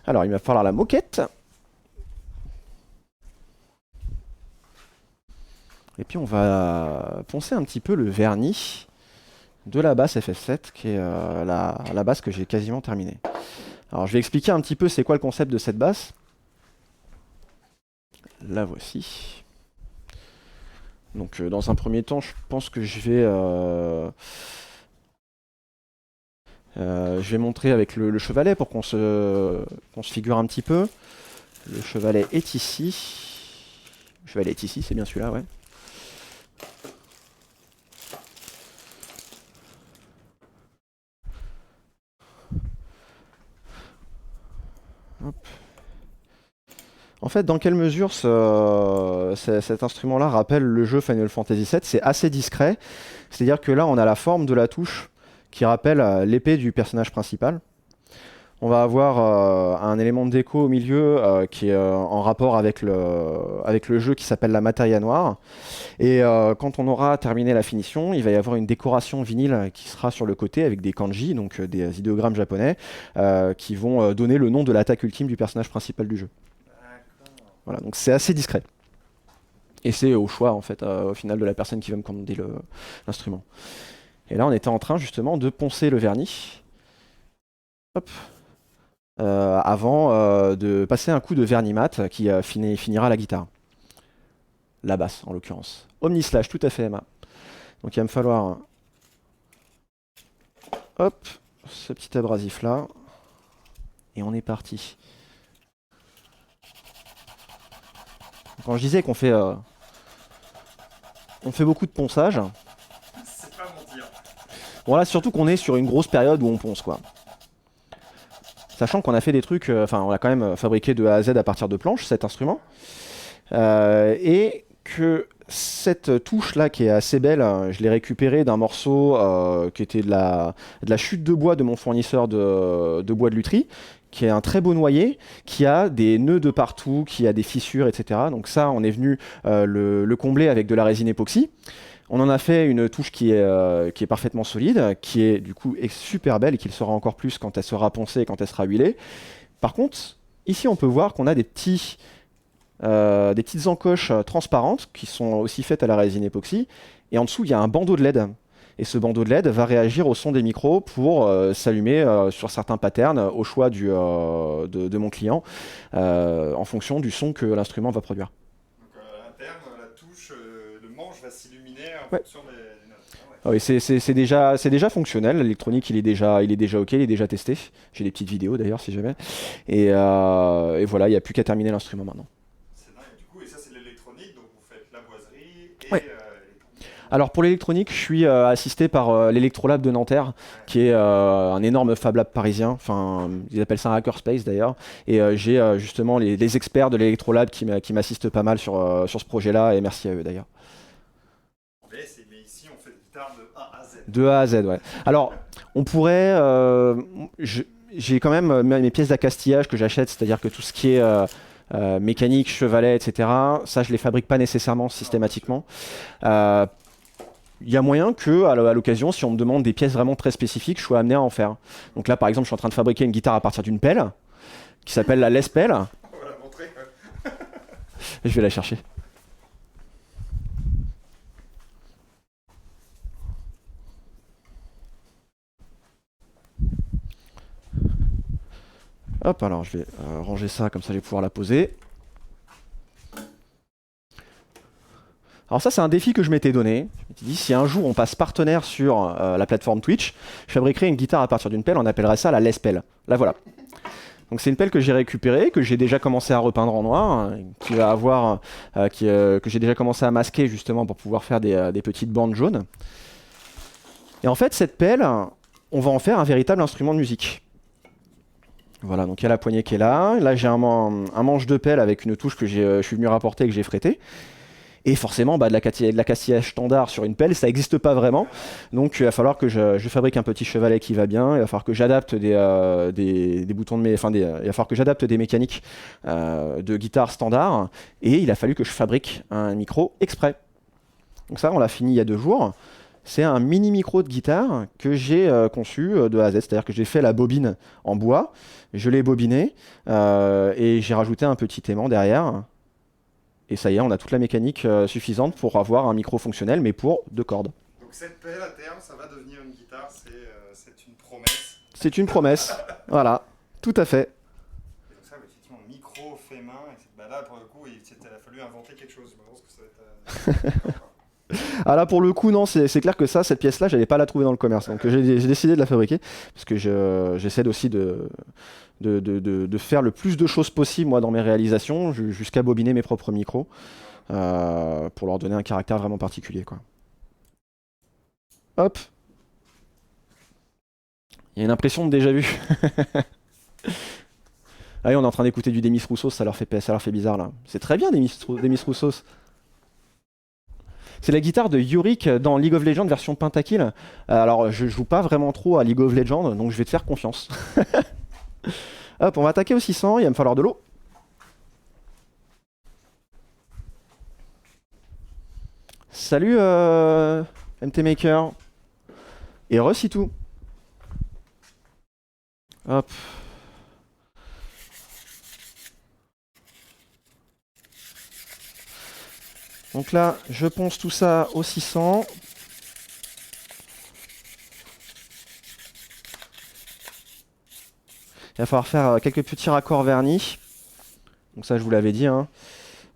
Speaker 1: Alors, il va falloir la moquette. Et puis, on va poncer un petit peu le vernis de la basse FF7, qui est la basse que j'ai quasiment terminée. Alors je vais expliquer un petit peu c'est quoi le concept de cette basse. La voici. Donc dans un premier temps, je pense que je vais montrer avec le chevalet pour qu'on se figure un petit peu. Le chevalet est ici. Le chevalet est ici, c'est bien celui-là, ouais. Hop. En fait, dans quelle mesure cet instrument-là rappelle le jeu Final Fantasy VII? C'est assez discret. C'est-à-dire que là, on a la forme de la touche qui rappelle l'épée du personnage principal. On va avoir un élément de déco au milieu qui est en rapport avec le jeu qui s'appelle la Materia Noire. Et quand on aura terminé la finition, il va y avoir une décoration vinyle qui sera sur le côté avec des kanji, donc des idéogrammes japonais, qui vont donner le nom de l'attaque ultime du personnage principal du jeu. Voilà, donc c'est assez discret. Et c'est au choix, en fait, au final, de la personne qui va me commander l'instrument. Et là, on était en train, justement, de poncer le vernis. Hop. Avant de passer un coup de vernis mat qui finira la guitare. La basse, en l'occurrence. Omnislash, tout à fait, Emma. Donc il va me falloir... Hop, ce petit abrasif-là. Et on est parti. Quand je disais qu'on fait... on fait beaucoup de ponçage.
Speaker 2: C'est pas mentir.
Speaker 1: Bon là, surtout qu'on est sur une grosse période où on ponce, quoi. Sachant qu'on a fait des trucs... Enfin, on a quand même fabriqué de A à Z à partir de planches, cet instrument. Et que cette touche-là, qui est assez belle, je l'ai récupérée d'un morceau qui était de la chute de bois de mon fournisseur de bois de lutherie, qui est un très beau noyer, qui a des nœuds de partout, qui a des fissures, etc. Donc ça, on est venu le combler avec de la résine époxy. On en a fait une touche qui est parfaitement solide, qui est du coup super belle et qui le sera encore plus quand elle sera poncée et quand elle sera huilée. Par contre, ici on peut voir qu'on a des petites encoches transparentes qui sont aussi faites à la résine époxy. Et en dessous, il y a un bandeau de LED Et ce bandeau de LED va réagir au son des micros pour s'allumer sur certains patterns au choix de mon client en fonction du son que l'instrument va produire.
Speaker 2: Donc à terme, la touche, le manche va s'illuminer en
Speaker 1: Ouais.
Speaker 2: fonction des notes. Ah ouais.
Speaker 1: Ah oui, c'est déjà fonctionnel. L'électronique, il est déjà OK, il est déjà testé. J'ai des petites vidéos d'ailleurs si jamais. Et voilà, il n'y a plus qu'à terminer l'instrument maintenant.
Speaker 2: C'est dingue. Du coup, et ça c'est l'électronique, donc vous faites la boiserie et
Speaker 1: Ouais.
Speaker 2: l'électronique.
Speaker 1: Alors pour l'électronique, je suis assisté par l'Electrolab de Nanterre, qui est un énorme Fab Lab parisien. Enfin, ils appellent ça un hackerspace d'ailleurs. Et j'ai justement les experts de l'Electrolab qui m'assistent pas mal sur ce projet-là. Et merci à eux d'ailleurs.
Speaker 2: Mais ici, on fait des guitares de A à Z.
Speaker 1: De A à Z, ouais. Alors, on pourrait. J'ai quand même mes pièces d'accastillage que j'achète, c'est-à-dire que tout ce qui est mécanique, chevalet, etc., ça, je les fabrique pas nécessairement systématiquement. Il y a moyen que, à l'occasion, si on me demande des pièces vraiment très spécifiques, je sois amené à en faire. Donc là, par exemple, je suis en train de fabriquer une guitare à partir d'une pelle qui s'appelle la Les Pelle.
Speaker 2: On va la montrer.
Speaker 1: Je vais la chercher. Hop, alors je vais ranger ça, comme ça je vais pouvoir la poser. Alors ça, c'est un défi que je m'étais donné. Je m'étais dit, si un jour on passe partenaire sur la plateforme Twitch, je fabriquerai une guitare à partir d'une pelle, on appellerait ça la Les Pelle. La voilà. Donc c'est une pelle que j'ai récupérée, que j'ai déjà commencé à repeindre en noir, qui va avoir, que j'ai déjà commencé à masquer justement pour pouvoir faire des petites bandes jaunes. Et en fait, cette pelle, on va en faire un véritable instrument de musique. Voilà, donc il y a la poignée qui est là. Là, j'ai un manche de pelle avec une touche que je suis venu rapporter et que j'ai frété. Et forcément, de l'accastillage standard sur une pelle, ça n'existe pas vraiment. Donc il va falloir que je fabrique un petit chevalet qui va bien. Il va falloir que j'adapte des boutons il va falloir que j'adapte des mécaniques de guitare standard. Et il a fallu que je fabrique un micro exprès. Donc ça, on l'a fini il y a 2 jours. C'est un mini micro de guitare que j'ai conçu de A à Z. C'est-à-dire que j'ai fait la bobine en bois, je l'ai bobiné et j'ai rajouté un petit aimant derrière. Et ça y est, on a toute la mécanique suffisante pour avoir un micro fonctionnel, mais pour 2 cordes.
Speaker 2: Donc cette pelle, à terme, ça va devenir une guitare, c'est une promesse.
Speaker 1: C'est une promesse. Voilà, tout à fait.
Speaker 2: Et donc ça, effectivement, micro fait main. Et là, pour le coup, il a fallu inventer quelque chose. Je pense que ça va être...
Speaker 1: Ah là, pour le coup, non, c'est clair que cette pièce-là, j'allais pas la trouver dans le commerce. Donc j'ai décidé de la fabriquer, parce que j'essaie aussi de faire le plus de choses possible, moi, dans mes réalisations, jusqu'à bobiner mes propres micros, pour leur donner un caractère vraiment particulier, quoi. Hop. Il y a une impression de déjà vu. Ah oui, on est en train d'écouter du Demis Roussos, ça leur fait bizarre, là. C'est très bien, Demis Roussos. C'est la guitare de Yorick dans League of Legends version Pentakill. Alors, je joue pas vraiment trop à League of Legends, donc je vais te faire confiance. Hop, on va attaquer au 600, il va me falloir de l'eau. Salut MT Maker. Et tout. Hop. Donc là, je ponce tout ça au 600. Il va falloir faire quelques petits raccords vernis. Donc ça, je vous l'avais dit, hein.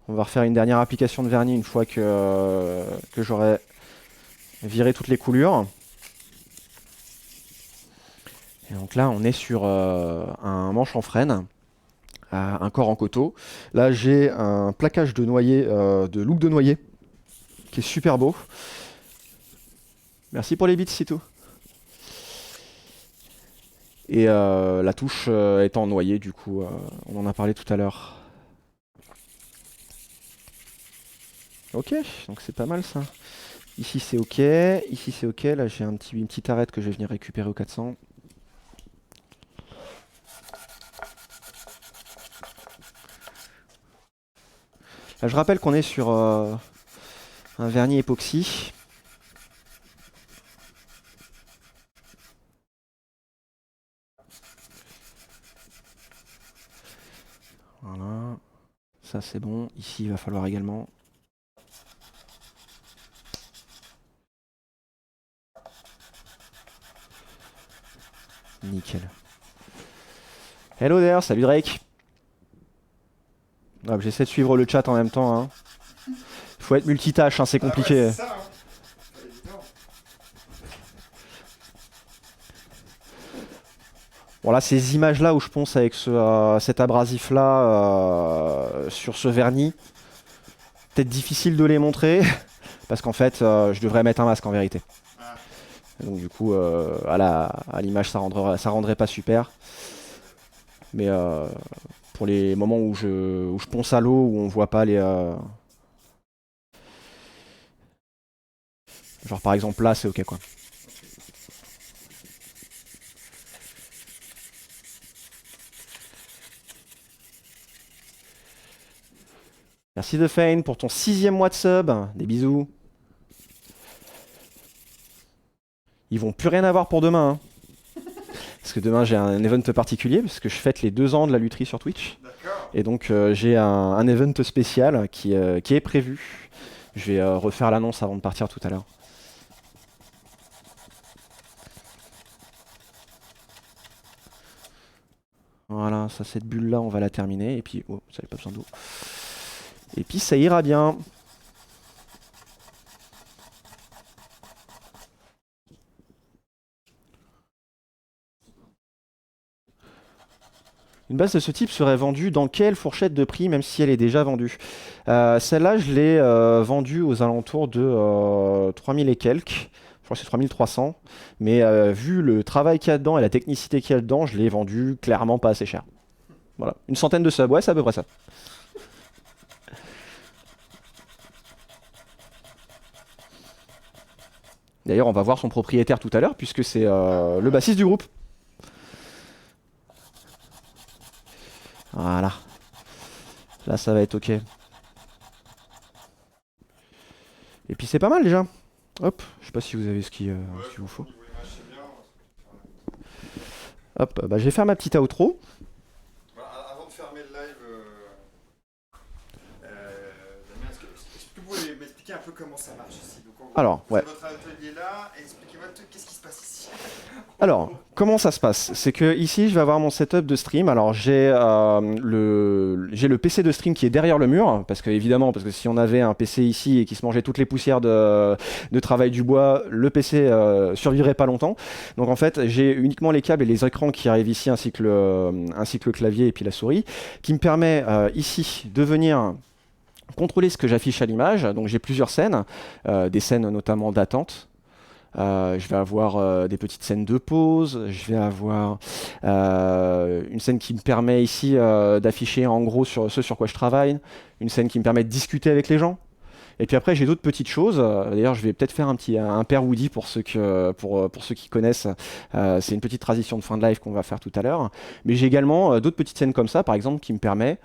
Speaker 1: On va refaire une dernière application de vernis une fois que j'aurai viré toutes les coulures. Et donc là, on est sur un manche en frêne, un corps en coteau. Là, j'ai un plaquage de noyer, de look de noyer, qui est super beau. Merci pour les bits, Cito. Et la touche étant noyée, du coup, on en a parlé tout à l'heure. Ok, donc c'est pas mal ça. Ici c'est ok, ici c'est ok. Là j'ai une petite arête que je vais venir récupérer au 400. Là, je rappelle qu'on est sur un vernis époxy. Voilà, ça c'est bon. Ici il va falloir également. Nickel. Hello there, salut Drake. Ah, j'essaie de suivre le chat en même temps. Hein. Faut être multitâche, hein, c'est compliqué.
Speaker 2: Ouais, c'est ça, hein. Pas évident.
Speaker 1: Bon là, ces images-là où je pense avec cet abrasif-là sur ce vernis, peut-être difficile de les montrer, parce qu'en fait, je devrais mettre un masque en vérité.
Speaker 2: Ah.
Speaker 1: Donc du coup, à l'image, ça rendrait pas super. Mais pour les moments où je ponce à l'eau, où on voit pas les... Genre par exemple là, c'est ok quoi. Merci de Fane pour ton 6e mois de sub. Des bisous. Ils vont plus rien avoir pour demain. Hein. Parce que demain j'ai un event particulier, parce que je fête les 2 ans de la lutherie sur Twitch.
Speaker 2: D'accord.
Speaker 1: Et donc j'ai un event spécial qui est prévu. Je vais refaire l'annonce avant de partir tout à l'heure. Voilà, ça, cette bulle-là, on va la terminer. Et puis, oh, ça n'avait pas besoin d'eau. Et puis, ça ira bien. Une base de ce type serait vendue dans quelle fourchette de prix, même si elle est déjà vendue? Celle-là, je l'ai vendue aux alentours de 3000 et quelques. Je crois que c'est 3300. Mais vu le travail qu'il y a dedans et la technicité qu'il y a dedans, je l'ai vendue clairement pas assez cher. Voilà. Une centaine de subs, ouais, c'est à peu près ça. D'ailleurs, on va voir son propriétaire tout à l'heure, puisque c'est le bassiste du groupe. Voilà. Là, ça va être ok. Et puis c'est pas mal déjà. Hop, je sais pas si vous avez ce qu'il vous faut. Hop, bah, je vais faire ma petite outro.
Speaker 2: Avant de fermer le live, Damien, est-ce que vous pouvez m'expliquer un peu comment ça marche ici? Donc,
Speaker 1: Alors, ouais.
Speaker 2: Votre atelier là, expliquez-moi qu'est-ce qui se passe ici.
Speaker 1: Alors, comment ça se passe? C'est que ici, je vais avoir mon setup de stream. Alors, j'ai le PC de stream qui est derrière le mur, parce que évidemment, parce que si on avait un PC ici et qui se mangeait toutes les poussières de travail du bois, le PC survivrait pas longtemps. Donc en fait, j'ai uniquement les câbles et les écrans qui arrivent ici, ainsi que le clavier et puis la souris, qui me permet ici de venir contrôler ce que j'affiche à l'image. Donc j'ai plusieurs scènes, des scènes notamment d'attente. Je vais avoir des petites scènes de pause, je vais avoir une scène qui me permet ici d'afficher en gros sur ce sur quoi je travaille, une scène qui me permet de discuter avec les gens. Et puis après j'ai d'autres petites choses, d'ailleurs je vais peut-être faire un père Woody pour ceux qui connaissent, c'est une petite transition de fin de live qu'on va faire tout à l'heure. Mais j'ai également d'autres petites scènes comme ça par exemple qui me permet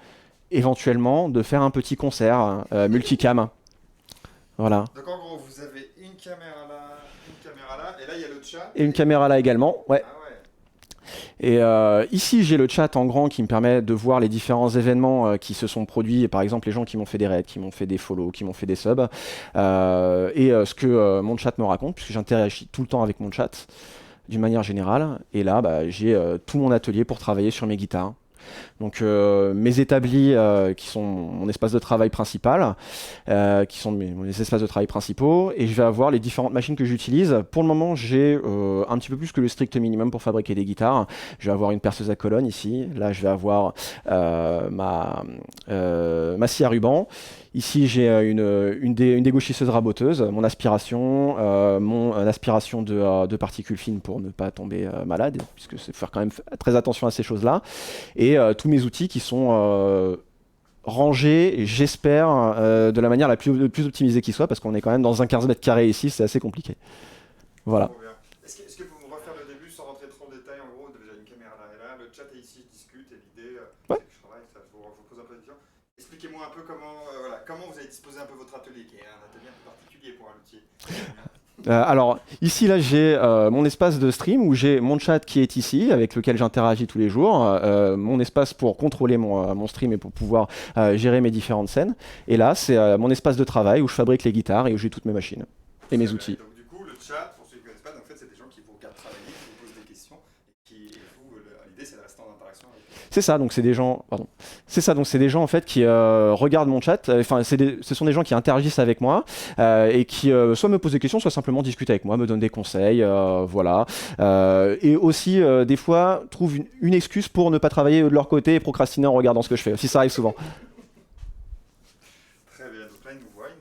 Speaker 1: éventuellement de faire un petit concert multicam. Voilà.
Speaker 2: Donc en gros, vous avez une caméra là, et là il y a le chat.
Speaker 1: Et une caméra là également, ouais.
Speaker 2: Ah ouais.
Speaker 1: Et ici, j'ai le chat en grand qui me permet de voir les différents événements qui se sont produits. Par exemple, les gens qui m'ont fait des raids, qui m'ont fait des follow, qui m'ont fait des subs. Ce que mon chat me raconte, puisque j'interagis tout le temps avec mon chat, d'une manière générale. Et là, bah, j'ai tout mon atelier pour travailler sur mes guitares. Donc mes établis qui sont mon espace de travail principal, qui sont mes espaces de travail principaux, et je vais avoir les différentes machines que j'utilise. Pour le moment, j'ai un petit peu plus que le strict minimum pour fabriquer des guitares. Je vais avoir une perceuse à colonne ici. Là, je vais avoir ma scie à ruban. Ici, j'ai une dégauchisseuse raboteuse, mon aspiration de particules fines pour ne pas tomber malade, puisque c'est faire quand même très attention à ces choses-là. Et tous mes outils qui sont rangés, j'espère, de la manière la plus optimisée qui soit, parce qu'on est quand même dans un 15 mètres carrés ici, c'est assez compliqué. Voilà.
Speaker 2: Est-ce que vous me refaire le début sans rentrer trop en détail? En gros, déjà une caméra là et là, le chat est ici, je discute, et l'idée,
Speaker 1: Ouais.
Speaker 2: c'est que je travaille, ça vous pose un peu de questions. Expliquez-moi un peu comment vous avez disposé un peu votre atelier, qui est un atelier un peu particulier pour un luthier.
Speaker 1: Alors ici là j'ai mon espace de stream où j'ai mon chat qui est ici avec lequel j'interagis tous les jours, mon espace pour contrôler mon stream et pour pouvoir gérer mes différentes scènes, et là c'est mon espace de travail où je fabrique les guitares et où j'ai toutes mes machines et mes outils.
Speaker 2: Donc du coup le chat, pour ceux qui ne connaissent pas, en fait c'est des gens qui vous regardent travailler, qui vous posent des questions et qui et vous, l'idée c'est de rester en interaction avec eux.
Speaker 1: C'est ça, donc c'est des gens, pardon. C'est ça, donc c'est des gens en fait qui regardent mon chat. Enfin, ce sont des gens qui interagissent avec moi et qui soit me posent des questions, soit simplement discutent avec moi, me donnent des conseils, voilà. Et aussi des fois trouvent une excuse pour ne pas travailler de leur côté et procrastiner en regardant ce que je fais. Aussi, ça arrive souvent.
Speaker 2: Très bien, donc là il nous voit, et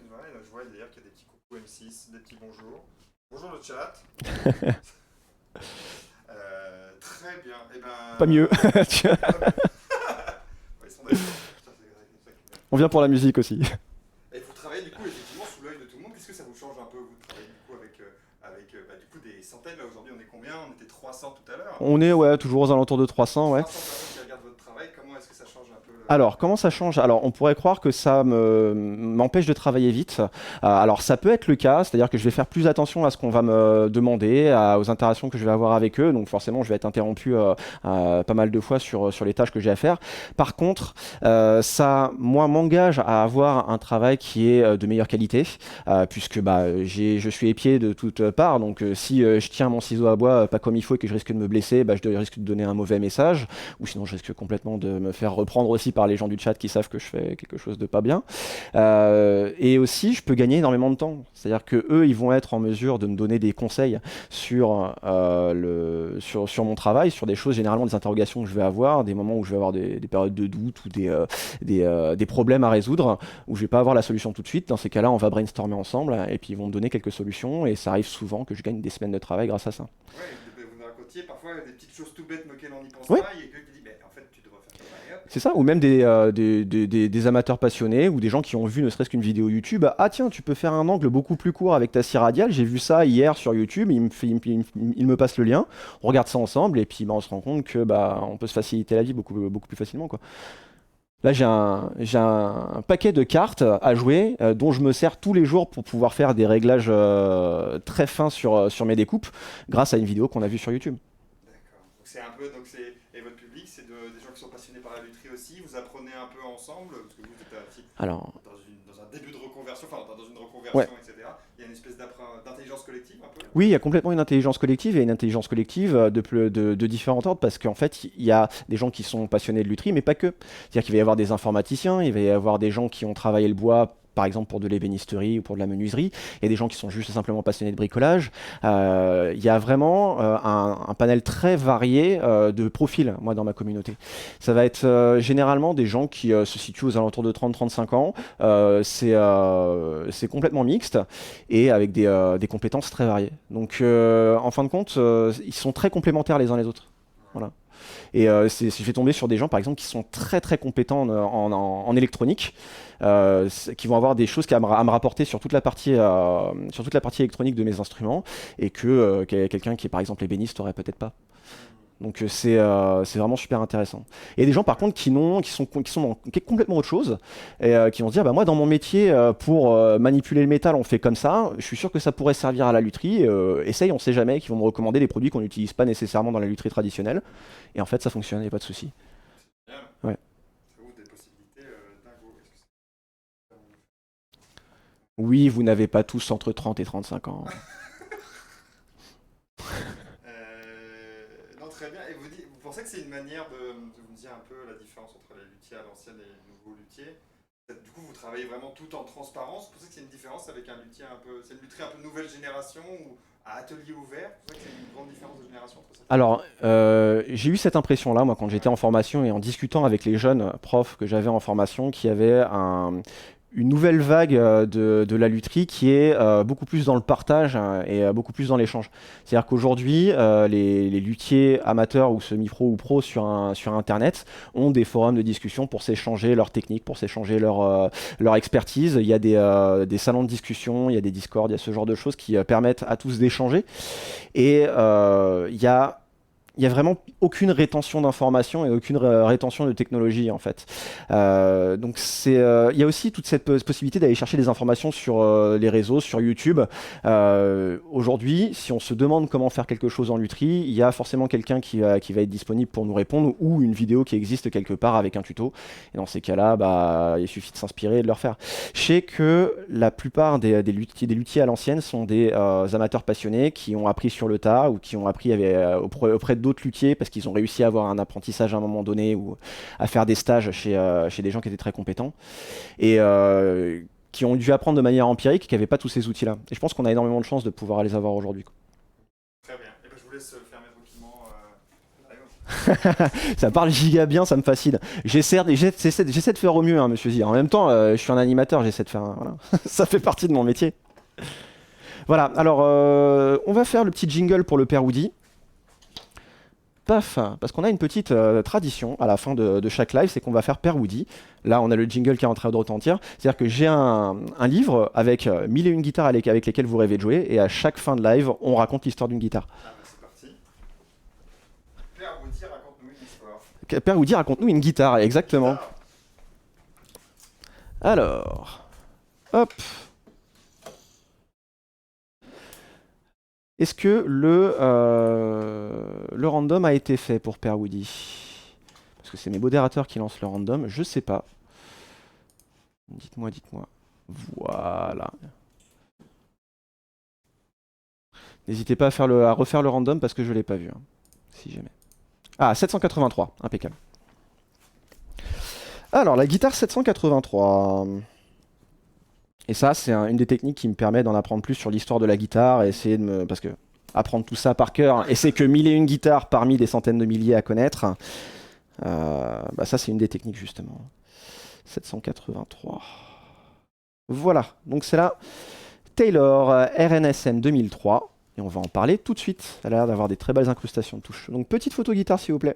Speaker 2: je vois d'ailleurs qu'il y a des petits coucou M6, des petits bonjours. Bonjour le chat. Très bien, et ben...
Speaker 1: Pas mieux.
Speaker 2: Ils sont d'accord.
Speaker 1: On vient pour la musique aussi.
Speaker 2: Et vous travaillez du coup effectivement sous l'œil de tout le monde. Qu'est-ce que ça vous change un peu? Vous travaillez du coup avec du coup des centaines. Là aujourd'hui on est combien? On était 300 tout à l'heure.
Speaker 1: On est ouais, toujours aux alentours de 300, ouais.
Speaker 2: 300 personnes qui regardent votre travail. Comment est-ce que ça change un peu
Speaker 1: Alors, comment ça change? Alors, on pourrait croire que ça m'empêche de travailler vite. Alors, ça peut être le cas, c'est-à-dire que je vais faire plus attention à ce qu'on va me demander, aux interactions que je vais avoir avec eux. Donc, forcément, je vais être interrompu pas mal de fois sur les tâches que j'ai à faire. Par contre, ça, moi, m'engage à avoir un travail qui est de meilleure qualité, puisque je suis épié de toutes parts. Donc, si je tiens mon ciseau à bois pas comme il faut et que je risque de me blesser, je risque de donner un mauvais message, ou sinon je risque complètement de me faire reprendre aussi par les gens du chat qui savent que je fais quelque chose de pas bien. Et aussi, je peux gagner énormément de temps. C'est-à-dire que eux, ils vont être en mesure de me donner des conseils sur mon travail, sur des choses, généralement des interrogations que je vais avoir, des moments où je vais avoir des périodes de doute ou des problèmes à résoudre, où je vais pas avoir la solution tout de suite. Dans ces cas-là, on va brainstormer ensemble et puis ils vont me donner quelques solutions. Et ça arrive souvent que je gagne des semaines de travail grâce à ça.
Speaker 2: Ouais, vous me racontiez parfois des petites choses tout bêtes auxquelles on n'y pense
Speaker 1: Oui.
Speaker 2: pas et que tu dis, mais en fait, tu devrais faire ça.
Speaker 1: C'est ça, ou même des amateurs passionnés ou des gens qui ont vu ne serait-ce qu'une vidéo YouTube. Ah tiens, tu peux faire un angle beaucoup plus court avec ta scie radiale. J'ai vu ça hier sur YouTube. Il me passe le lien. On regarde ça ensemble et puis on se rend compte que on peut se faciliter la vie beaucoup plus facilement, quoi. Là, j'ai un paquet de cartes à jouer dont je me sers tous les jours pour pouvoir faire des réglages très fins sur mes découpes grâce à une vidéo qu'on a vue sur YouTube.
Speaker 2: D'accord. Donc c'est un peu, et votre public, c'est des gens qui sont passionnés par la lutherie aussi. Vous apprenez un peu ensemble, parce que vous êtes aussi dans un début de reconversion, enfin dans une reconversion,
Speaker 1: Ouais.
Speaker 2: etc. Il y a une espèce d'intelligence collective un peu.
Speaker 1: Oui, il y a complètement une intelligence collective et une intelligence collective de différents ordres parce qu'en fait, il y a des gens qui sont passionnés de lutherie, mais pas que. C'est-à-dire qu'il va y avoir des informaticiens, il va y avoir des gens qui ont travaillé le bois, par exemple pour de l'ébénisterie ou pour de la menuiserie. Il y a des gens qui sont juste simplement passionnés de bricolage. Il y a vraiment un panel très varié de profils, moi, dans ma communauté. Ça va être généralement des gens qui se situent aux alentours de 30-35 ans. C'est complètement mixte et avec des compétences très variées. Donc, en fin de compte, ils sont très complémentaires les uns les autres. Voilà. Et je vais tomber sur des gens, par exemple, qui sont très très compétents en électronique, qui vont avoir des choses à me rapporter sur toute la partie électronique de mes instruments, et que quelqu'un qui est par exemple ébéniste n'aurait peut-être pas. Donc c'est vraiment super intéressant. Et des gens par contre qui sont dans complètement autre chose et qui vont se dire moi dans mon métier pour manipuler le métal on fait comme ça, je suis sûr que ça pourrait servir à la lutherie, essaye, on sait jamais, qui vont me recommander des produits qu'on n'utilise pas nécessairement dans la lutherie traditionnelle et en fait ça fonctionne, il n'y a pas de souci.
Speaker 2: Bien.
Speaker 1: Ouais.
Speaker 2: Ça ouvre des possibilités dingo.
Speaker 1: Oui, vous n'avez pas tous entre 30 et 35 ans.
Speaker 2: Non, très bien. Et vous pensez que c'est une manière vous me disiez un peu la différence entre les luthiers à l'ancienne et les nouveaux luthiers. Du coup, vous travaillez vraiment tout en transparence. Vous pensez que c'est une différence avec un luthier c'est une lutherie un peu nouvelle génération ou à atelier ouvert? Vous pensez que c'est une grande différence de génération entre ça?
Speaker 1: Alors, j'ai eu cette impression-là, moi, quand j'étais en formation et en discutant avec les jeunes profs que j'avais en formation, qui avaient une nouvelle vague de la lutherie qui est beaucoup plus dans le partage et beaucoup plus dans l'échange. C'est-à-dire qu'aujourd'hui, les luthiers amateurs ou semi-pro ou pro sur Internet ont des forums de discussion pour s'échanger leurs techniques, pour s'échanger leur expertise. Il y a des salons de discussion, il y a des discords, il y a ce genre de choses qui permettent à tous d'échanger. Et il y a vraiment aucune rétention d'informations et aucune rétention de technologie en fait. Donc il y a aussi toute cette possibilité d'aller chercher des informations sur les réseaux, sur YouTube. Aujourd'hui, si on se demande comment faire quelque chose en lutherie, il y a forcément quelqu'un qui va être disponible pour nous répondre ou une vidéo qui existe quelque part avec un tuto. Et dans ces cas-là, il suffit de s'inspirer et de le faire. Je sais que la plupart des luthiers à l'ancienne sont des amateurs passionnés qui ont appris sur le tas ou qui ont appris auprès de d'autres luthiers parce qu'ils ont réussi à avoir un apprentissage à un moment donné ou à faire des stages chez des gens qui étaient très compétents et qui ont dû apprendre de manière empirique et qui n'avaient pas tous ces outils-là. Et je pense qu'on a énormément de chance de pouvoir les avoir aujourd'hui.
Speaker 2: Très bien. Et ben, je vous laisse faire mes documents.
Speaker 1: Ça parle giga bien, ça me fascine. J'essaie de faire au mieux, hein, monsieur Zir. En même temps, je suis un animateur, j'essaie de faire... voilà. Ça fait partie de mon métier. Voilà, alors on va faire le petit jingle pour le père Woody. Paf, parce qu'on a une petite tradition à la fin de chaque live, c'est qu'on va faire père Woody. Là, on a le jingle qui est en train de retentir. C'est-à-dire que j'ai un livre avec 1001 guitares avec lesquelles vous rêvez de jouer, et à chaque fin de live, on raconte l'histoire d'une guitare.
Speaker 2: Ah bah c'est parti. Père Woody, raconte-nous une histoire.
Speaker 1: Père Woody, raconte-nous une guitare, exactement. Alors, hop. Est-ce que le random a été fait pour Père Woody? Parce que c'est mes modérateurs qui lancent le random, je sais pas. Dites-moi. Voilà. N'hésitez pas à refaire le random parce que je l'ai pas vu, hein, si jamais. Ah, 783, impeccable. Alors, la guitare 783. Et ça, c'est une des techniques qui me permet d'en apprendre plus sur l'histoire de la guitare et essayer de me... Parce que apprendre tout ça par cœur, et c'est que 1001 guitares parmi des centaines de milliers à connaître, bah ça, c'est une des techniques, justement. 783. Voilà, donc c'est la Taylor RNSM 2003, et on va en parler tout de suite. Elle a l'air d'avoir des très belles incrustations de touches. Donc, petite photo guitare, s'il vous plaît.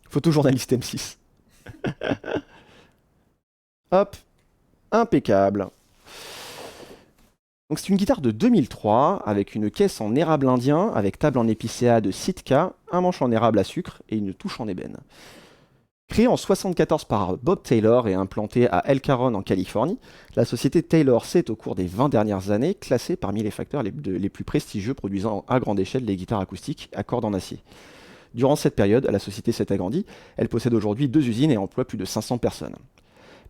Speaker 1: Photo journaliste M6. Hop. Impeccable. Donc c'est une guitare de 2003 avec une caisse en érable indien, avec table en épicéa de Sitka, un manche en érable à sucre et une touche en ébène. Créée en 1974 par Bob Taylor et implantée à El Cajon en Californie, la société Taylor s'est au cours des 20 dernières années classée parmi les facteurs les plus prestigieux produisant à grande échelle les guitares acoustiques à cordes en acier. Durant cette période, la société s'est agrandie, elle possède aujourd'hui 2 usines et emploie plus de 500 personnes.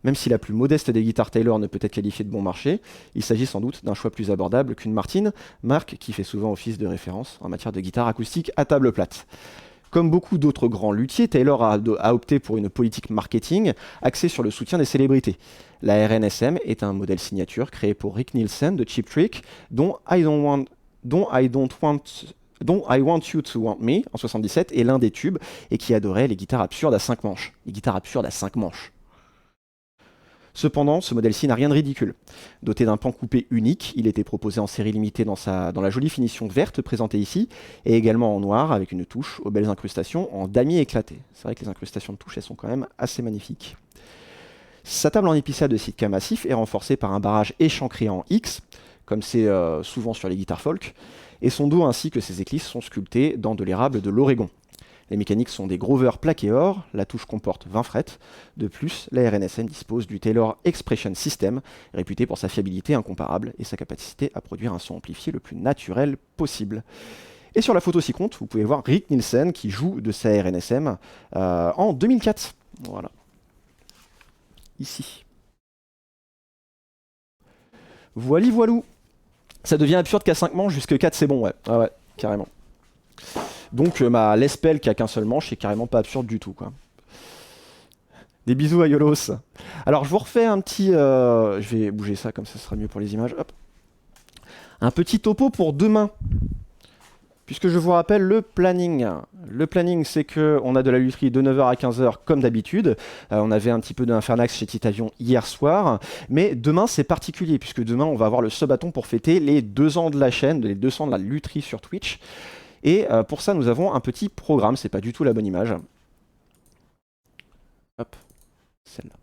Speaker 1: Même si la plus modeste des guitares Taylor ne peut être qualifiée de bon marché, il s'agit sans doute d'un choix plus abordable qu'une Martin, marque qui fait souvent office de référence en matière de guitare acoustique à table plate. Comme beaucoup d'autres grands luthiers, Taylor a opté pour une politique marketing axée sur le soutien des célébrités. La RNSM est un modèle signature créé pour Rick Nielsen de Cheap Trick, dont I Want You to Want Me en 77 est l'un des tubes et qui adorait les guitares absurdes à 5 manches. Les guitares absurdes à 5 manches. Cependant, ce modèle-ci n'a rien de ridicule. Doté d'un pan coupé unique, il était proposé en série limitée dans la jolie finition verte présentée ici, et également en noir avec une touche aux belles incrustations en damier éclaté. C'est vrai que les incrustations de touches, elles sont quand même assez magnifiques. Sa table en épicéa de Sitka massif est renforcée par un barrage échancré en X, comme c'est souvent sur les guitares folk, et son dos ainsi que ses éclisses sont sculptés dans de l'érable de l'Oregon. Les mécaniques sont des Grover plaqués or, la touche comporte 20 frettes. De plus, la RNSM dispose du Taylor Expression System, réputé pour sa fiabilité incomparable et sa capacité à produire un son amplifié le plus naturel possible. Et sur la photo ci-compte, vous pouvez voir Rick Nielsen qui joue de sa RNSM en 2004. Voilà. Ici. Voilou. Ça devient absurde qu'à 5 manches, jusque 4 c'est bon, ouais. Ah ouais, carrément. Donc ma Les Paul qui a qu'un seul manche, c'est carrément pas absurde du tout, quoi. Des bisous à Yolos. Alors je vous refais un petit... je vais bouger ça comme ça sera mieux pour les images. Hop. Un petit topo pour demain. Puisque je vous rappelle le planning. Le planning, c'est qu'on a de la lutherie de 9h à 15h comme d'habitude. On avait un petit peu d'Infernax chez Titavion hier soir. Mais demain, c'est particulier, puisque demain, on va avoir le Subathon pour fêter les 2 ans de la chaîne, les 200 de la lutherie sur Twitch. Et pour ça, nous avons un petit programme. C'est pas du tout la bonne image. Hop, celle-là.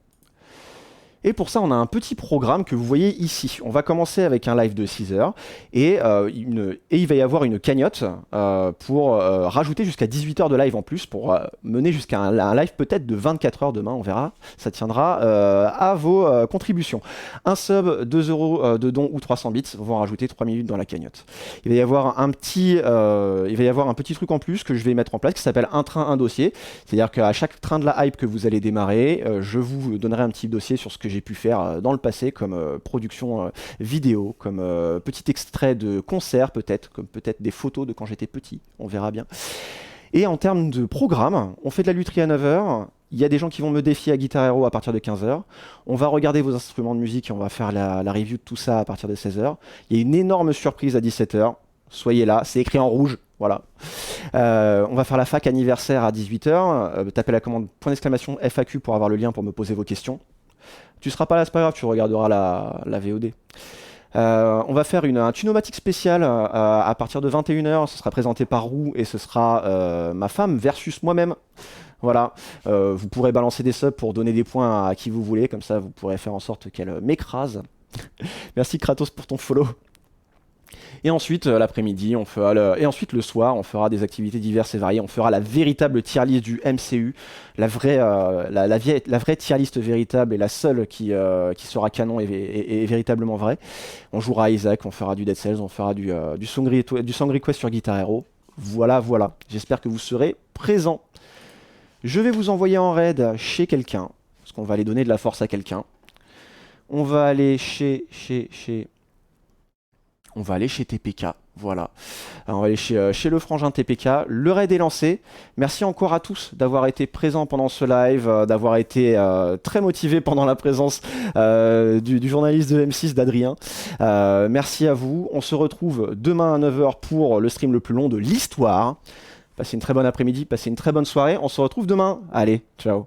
Speaker 1: Et pour ça, on a un petit programme que vous voyez ici. On va commencer avec un live de 6 heures et il va y avoir une cagnotte pour rajouter jusqu'à 18 heures de live en plus pour mener jusqu'à un live peut-être de 24 heures demain, on verra. Ça tiendra à vos contributions. Un sub, 2 euros de don ou 300 bits vont rajouter 3 minutes dans la cagnotte. Il va y avoir un petit truc en plus que je vais mettre en place qui s'appelle un train, un dossier. C'est-à-dire qu'à chaque train de la hype que vous allez démarrer, je vous donnerai un petit dossier sur ce que j'ai j'ai pu faire dans le passé comme production vidéo, comme petit extrait de concert peut-être, comme peut-être des photos de quand j'étais petit, on verra bien. Et en termes de programme, on fait de la lutherie à 9h. Il y a des gens qui vont me défier à Guitar Hero à partir de 15h. On va regarder vos instruments de musique et on va faire la review de tout ça à partir de 16h. Il y a une énorme surprise à 17h. Soyez là, c'est écrit en rouge. Voilà. On va faire la fac anniversaire à 18h. Tapez la commande !FAQ pour avoir le lien pour me poser vos questions. Tu seras pas là, c'est pas grave, tu regarderas la VOD. On va faire un tunomatique spécial à partir de 21h. Ce sera présenté par Roux et ce sera ma femme versus moi-même. Voilà, vous pourrez balancer des subs pour donner des points à qui vous voulez, comme ça vous pourrez faire en sorte qu'elle m'écrase. Merci Kratos pour ton follow. Et ensuite, l'après-midi, et ensuite le soir, on fera des activités diverses et variées. On fera la véritable tier list du MCU, la vraie tier list véritable et la seule qui sera canon et véritablement vraie. On jouera à Isaac, on fera du Dead Cells, on fera du Song Request sur Guitar Hero. Voilà. J'espère que vous serez présents. Je vais vous envoyer en raid chez quelqu'un, parce qu'on va aller donner de la force à quelqu'un. On va aller chez TPK, voilà. Alors, on va aller chez le frangin TPK. Le raid est lancé. Merci encore à tous d'avoir été présents pendant ce live, d'avoir été très motivés pendant la présence du journaliste de M6, d'Adrien. Merci à vous. On se retrouve demain à 9h pour le stream le plus long de l'histoire. Passez une très bonne après-midi, passez une très bonne soirée. On se retrouve demain. Allez, ciao.